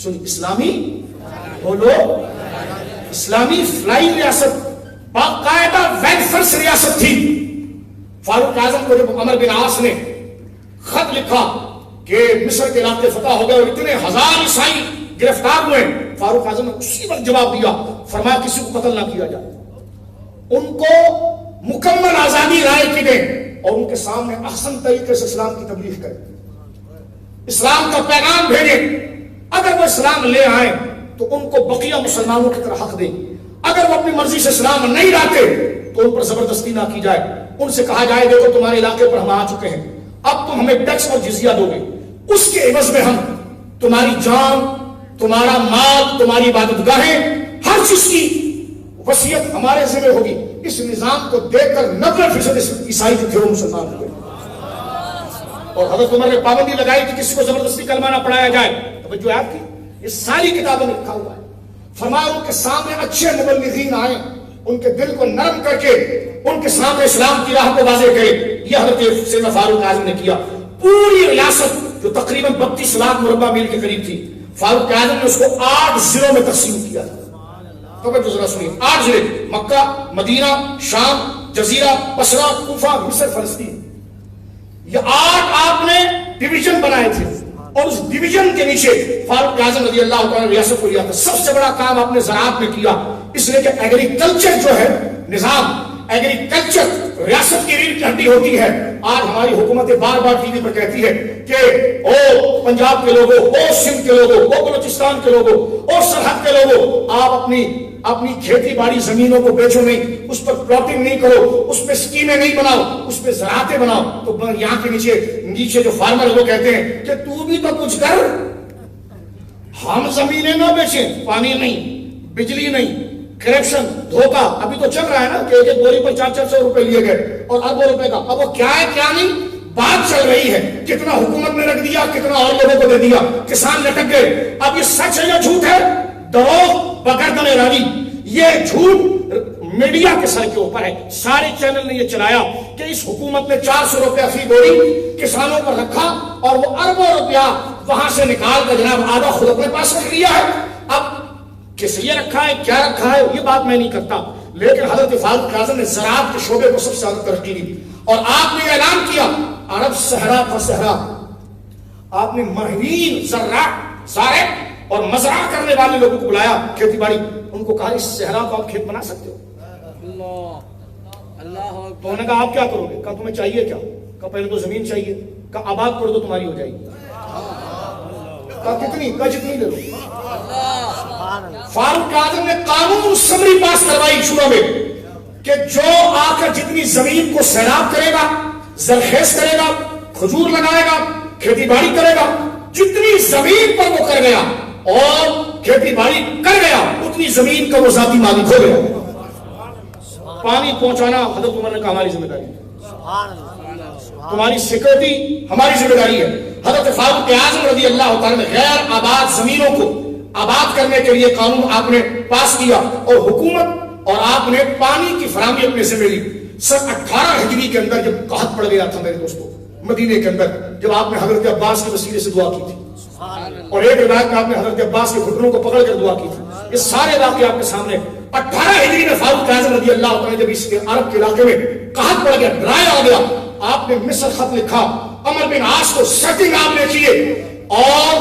سن، اسلامی بولو، اسلامی فلاحی ریاست، باقاعدہ ویلفیئر ریاست تھی. فاروق اعظم کو جب عمر بن عاص نے خط لکھا کہ مصر کے علاقے فتح ہو گئے اور اتنے ہزار عیسائی گرفتار ہوئے، فاروق اعظم نے اسی وقت جواب دیا، فرمایا کسی کو قتل نہ کیا جائے، ان کو مکمل آزادی رائے کی دیں اور ان کے سامنے احسن طریقے سے اسلام کی تبلیغ کریں، اسلام کا پیغام بھیجیں. اگر وہ اسلام لے آئیں تو ان کو بقیہ مسلمانوں کی طرح حق دیں. اگر وہ اپنی مرضی سے اسلام نہیں لاتے تو ان پر زبردستی نہ کی جائے. ان سے کہا جائے دیکھو تمہارے علاقے پر ہم آ چکے ہیں, اب تم ہمیں ٹیکس اور جزیہ دو گے, اس کے عوض میں ہم تمہاری جان, تمہارا مال, تمہاری عبادت گاہیں, ہر چیز کی وصیت ہمارے ذمہ ہوگی. اس نظام کو دیکھ کر 90% عیسائی جو تھے وہ مسلمان ہوئے. اور حضرت عمر نے پابندی لگائی کہ کسی کو زبردستی کلمہ نہ پڑھایا جائے. توجہ ہے آپ کی, یہ ساری کتابوں میں لکھا ہوا ہے. فرمایا ان کے سامنے اچھے مبلغین آئیں, ان کے دل کو نرم کر کے ان کے سامنے اسلام کی راہ کو واضح کرے. یہ حضرت سیدنا فاروق اعظم نے کیا. پوری ریاست جو تقریباً 32 لاکھ مربع میل کے قریب تھی, فاروق اعظم نے اس کو 8 ضلعوں میں تقسیم کیا. توجہ ذرا سنیے, 8 ضلع, مکہ, مدینہ, شام, جزیرہ, بصرہ, کوفہ, مصر, فلسطین. یہ 8 آپ نے ڈویژن بنائے تھے, اور اس ڈویژن کے نیچے فاروق اعظم رضی اللہ تعالیٰ ریاست کو لیا تھا. سب سے بڑا کام آپ نے زراعت میں کیا, اس لیے کہ ایگریکلچر جو ہے نظام, ایگریکلچر ریاست کی ریڑھ کی ہڈی ہوتی ہے. آج ہماری حکومتیں بار بار ٹی وی پر کہتی ہے کہ او پنجاب کے لوگوں, او سندھ کے لوگوں, او بلوچستان کے لوگوں, او سرحد کے لوگوں, آپ اپنی کھیتی باڑی زمینوں کو بیچو نہیں, اس پر پلاٹنگ نہیں کرو, اس پہ اسکیمیں نہیں بناؤ, اس پہ زراعتیں بناؤ. تو یہاں کے نیچے جو فارمر ہے وہ کہتے ہیں کہ تو بھی تو کچھ کر, ہم زمینیں نہ بیچیں, پانی نہیں, بجلی نہیں, کرپشن, دھوکہ ابھی تو چل رہا ہے نا کہ ایک بوری پر 400 روپے لیے گئے اور اربوں روپے کا. اب وہ کیا ہے کیا نہیں بات چل رہی ہے, کتنا حکومت نے رکھ دیا, کتنا اور لوگوں کو دے دیا, کسان لٹک گئے. اب یہ سچ ہے یا جھوٹ ہے؟ دروغ بگردن راوی. یہ جھوٹ میڈیا کے سر کے اوپر ہے. سارے چینل نے یہ چلایا کہ اس حکومت نے 400 روپیہ فی بوری کسانوں پر رکھا اور وہ اربوں روپیہ وہاں سے نکال کر جناب آدھا خود اپنے پاس رکھ لیا ہے. اب کس لیے رکھا ہے, کیا رکھا ہے, یہ بات میں نہیں کرتا, لیکن حضرت فاروق اعظم نے زراعت کے شعبے کو سب سے زیادہ ترقی دی. اور آپ نے اعلان کیا عرب صحرا کا صحرا. آپ نے ماہرین زارع اور مزرعہ کرنے والے لوگوں کو بلایا, کھیتی باڑی, ان کو کہا اس صحرا کو آپ کھیت بنا سکتے ہو. تو انہوں نے کہا آپ کیا کرو گے؟ کہا تمہیں چاہیے کیا؟ کہا پہلے تو زمین چاہیے. کہا آباد کر دو تمہاری ہو جائے گی. کہا کتنی؟ کہا جتنی لے لو. فاروق اعظم نے قانون سمری پاس کروائی شورا میں کہ جو آ کر جتنی زمین کو سیراب کرے گا, زرخیز کرے گا, کھجور لگائے گا, کھیتی باڑی کرے گا, جتنی زمین پر وہ کر گیا اور کھیتی باڑی کر گیا اتنی زمین کا وہ ذاتی مالک ہو گیا. پانی پہنچانا حضرت عمر نے کہا ہماری ذمہ داری ہے, تمہاری سیکورٹی ہماری ذمہ داری ہے. حضرت فاروق اعظم رضی اللہ تعالیٰ نے غیر آباد زمینوں کو آباد کرنے کے لیے قانون آپ نے پاس کیا, اور حکومت اور آپ نے پانی کی فراہمی اپنے ذمہ لی. سن 18 ہجری کے اندر جب قحط پڑ گیا تھا میرے دوستوں مدینے کے اندر, جب آپ نے حضرت عباس کے وسیلے سے دعا کی تھی, اور ایک روایت میں آپ نے حضرت عباس کے گھٹنوں کو پکڑ کر دعا کی تھی. یہ سارے واقعے آپ کے سامنے. 18 ہجری میں فاروق اعظم رضی اللہ تعالیٰ جب اس کے عرب کے علاقے میں قحط پڑ گیا, ڈرایا ہو گیا, آپ نے مصر خط لکھا, عمر بن عاص کو سیٹنگ آپ نے کیے, اور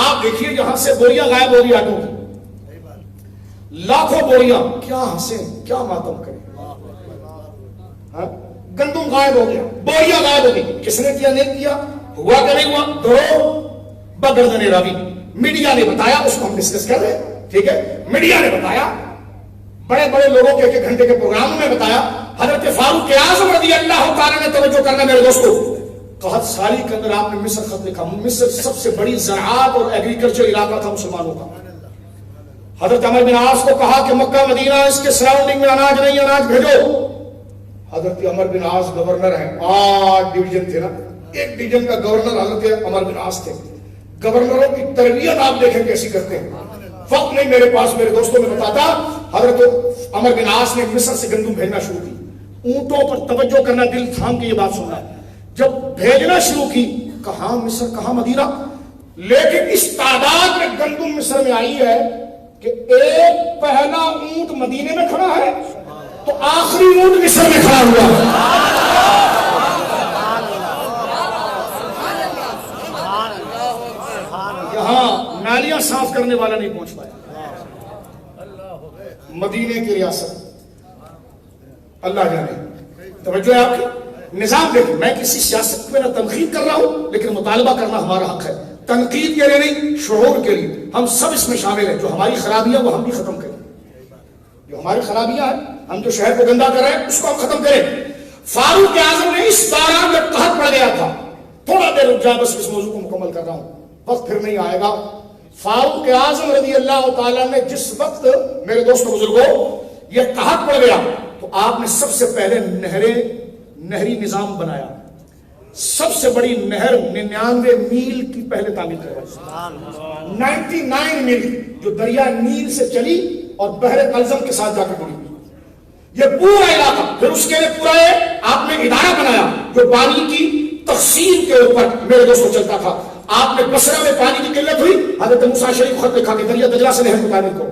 آپ دیکھیے جہاں سے بوریاں غائب ہو گئی آٹوں کی, لاکھوں بوریاں, کیا ہنسیں کیا ماتم کریں, گندم غائب ہو گیا, بوریاں غائب ہو گئی. کس نے کیا نہیں کیا, ہوا کہ نہیں ہوا, دو بگردن راوی. میڈیا نے بتایا, اس کو ہم ڈسکس کر رہے ہیں, ٹھیک ہے, میڈیا نے بتایا, بڑے بڑے لوگوں کے 1 گھنٹے کے پروگراموں میں بتایا. حضرت فاروق اعظم رضی اللہ تعالیٰ نے توجہ کرنا میرے دوستوں, قحط سالی کے اندر آپ نے مصر خط لکھا. مصر سب سے بڑی زراعت اور ایگریکلچر علاقہ تھا مسلمانوں کا. حضرت عمر بن عاص کو کہا کہ مکہ مدینہ اس کے سراؤنڈنگ میں اناج نہیں, اناج بھیجو. حضرت عمر بن عاص گورنر ہیں, 8 ڈویژن تھے نا, ایک ڈویژن کا گورنر حضرت عمر بن عاص تھے. گورنروں کی تربیت آپ دیکھیں کیسی کرتے ہیں. وقت نہیں میرے پاس میرے دوستوں میں بتاتا. حضرت عمر بن عاص نے مصر سے گندم بھیجنا شروع کی. اونٹوں پر توجہ کرنا, دل تھام کے یہ بات سننا. جب بھیجنا شروع کی, کہاں مصر کہاں مدینہ, لیکن اس تعداد میں گندم مصر میں آئی ہے کہ ایک پہلا اونٹ مدینے میں کھڑا ہے تو آخری اونٹ مصر میں کھڑا ہوا. یہاں نالیاں صاف کرنے والا نہیں پہنچ پایا. مدینے کی ریاست اللہ جانے. توجہ ہے آپ کی. نظام دیکھیں, میں کسی سیاست میں نہ تنقید کر رہا ہوں, لیکن مطالبہ کرنا ہمارا حق ہے. تنقید کے لیے نہیں، شعور کے لیے. ہم سب اس میں شامل ہیں. جو ہماری خرابیاں وہ ہم بھی ختم کریں. جو ہماری خرابیاں ہیں، ہم جو شہر کو گندا کر رہے ہیں اس کو ہم ختم کریں. فاروق اعظم نے اس دوران میں قحط پڑ گیا تھا. تھوڑا دیر رک جا، بس اس موضوع کو مکمل کر رہا ہوں، وقت پھر نہیں آئے گا. فاروق اعظم رضی اللہ تعالیٰ نے جس وقت میرے دوستوں بزرگوں یہ قحط پڑ گیا تو آپ نے سب سے پہلے نہری نظام بنایا. سب سے بڑی نہر 99 میل کی پہلے تعمیر کروائی. 99 میل جو دریا نیل سے چلی اور بحر کلزم کے ساتھ جا کے جڑی. یہ پورا علاقہ، پھر اس کے لیے پورا آپ نے ادارہ بنایا جو پانی کی تقسیم کے اوپر میرے دوستوں چلتا تھا. آپ نے بصرہ میں پانی کی قلت ہوئی، حضرت موسیٰ شریف خط لکھا کہ دریا دجلہ سے نہر کو تعمیر کرو.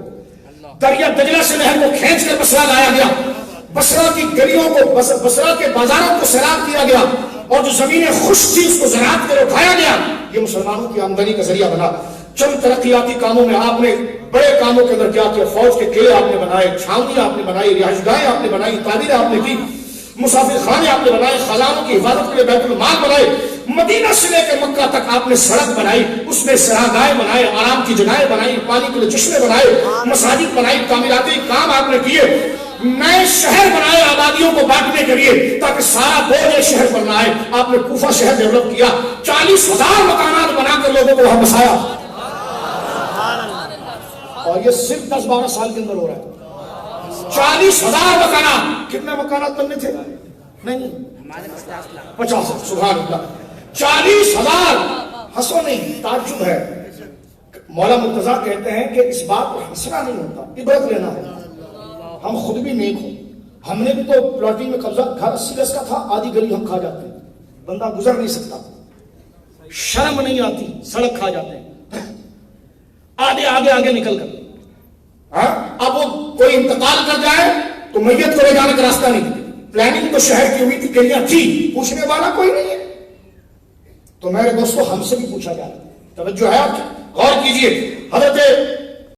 دریا دجلہ سے نہر کو کھینچ کر بصرہ لایا گیا. بصرہ کی گلیوں کو، بصرہ کے بازاروں کو سیراب کیا گیا اور جو زمینیں خشک تھی اس کو زراعت کے لیے اٹھایا گیا. یہ مسلمانوں کی آمدنی کا ذریعہ بنا. چند ترقیاتی کاموں میں آپ نے بڑے کاموں کے اندر کیا کیا. فوج کے قلعے آپ نے بنائے، چھاونیاں آپ نے بنائی، رہائش گاہیں آپ نے بنائی، تعمیریں آپ نے کی، مسافر خانے آپ نے بنائے، خزانوں کی حفاظت کے لیے بیت المال بنائے. مدینہ سے لے کے مکہ تک آپ نے سڑک بنائی، اس میں سراگاہیں بنائے، آرام کی جگہیں بنائی، پانی کے لیے چشمے بنائے، مساجد بنائی، تعمیراتی کام آپ نے کیے. نئے شہر بنائے آبادیوں کو بانٹنے کے لیے تاکہ سارا بوجھ شہر پر نہ آئے. آپ نے کوفہ شہر ڈیولپ کیا، 40,000 مکانات بنا کر لوگوں کو وہاں بسایا. اور یہ صرف 10-12 سال کے اندر ہو رہا ہے. 40,000 مکانات. کتنے مکانات بننے تھے؟ نہیں، 50. سبحان اللہ. 40,000. ہنسو نہیں، تعجب ہے. مولا مرتضیٰ کہتے ہیں کہ اس بات کو ہنسنا نہیں ہوتا، عبرت لینا ہوتا. ہم خود بھی نیک ہوں. ہم نے بھی تو پلاٹنگ میں قبضہ، گھر 80 گز کا تھا، آدھی گلی ہم کھا جاتے ہیں، بندہ گزر نہیں سکتا، شرم نہیں آتی، سڑک کھا جاتے ہیں آگے نکل کر. اب وہ کوئی انتقال کر جائے تو میت کو لے جانے کا راستہ نہیں. پلاننگ تو شہر کی ہوئی تھی، گلیاں تھی، پوچھنے والا کوئی نہیں ہے. تو میرے دوستو ہم سے بھی پوچھا جائے. توجہ ہے آپ کی، غور کیجئے. حضرت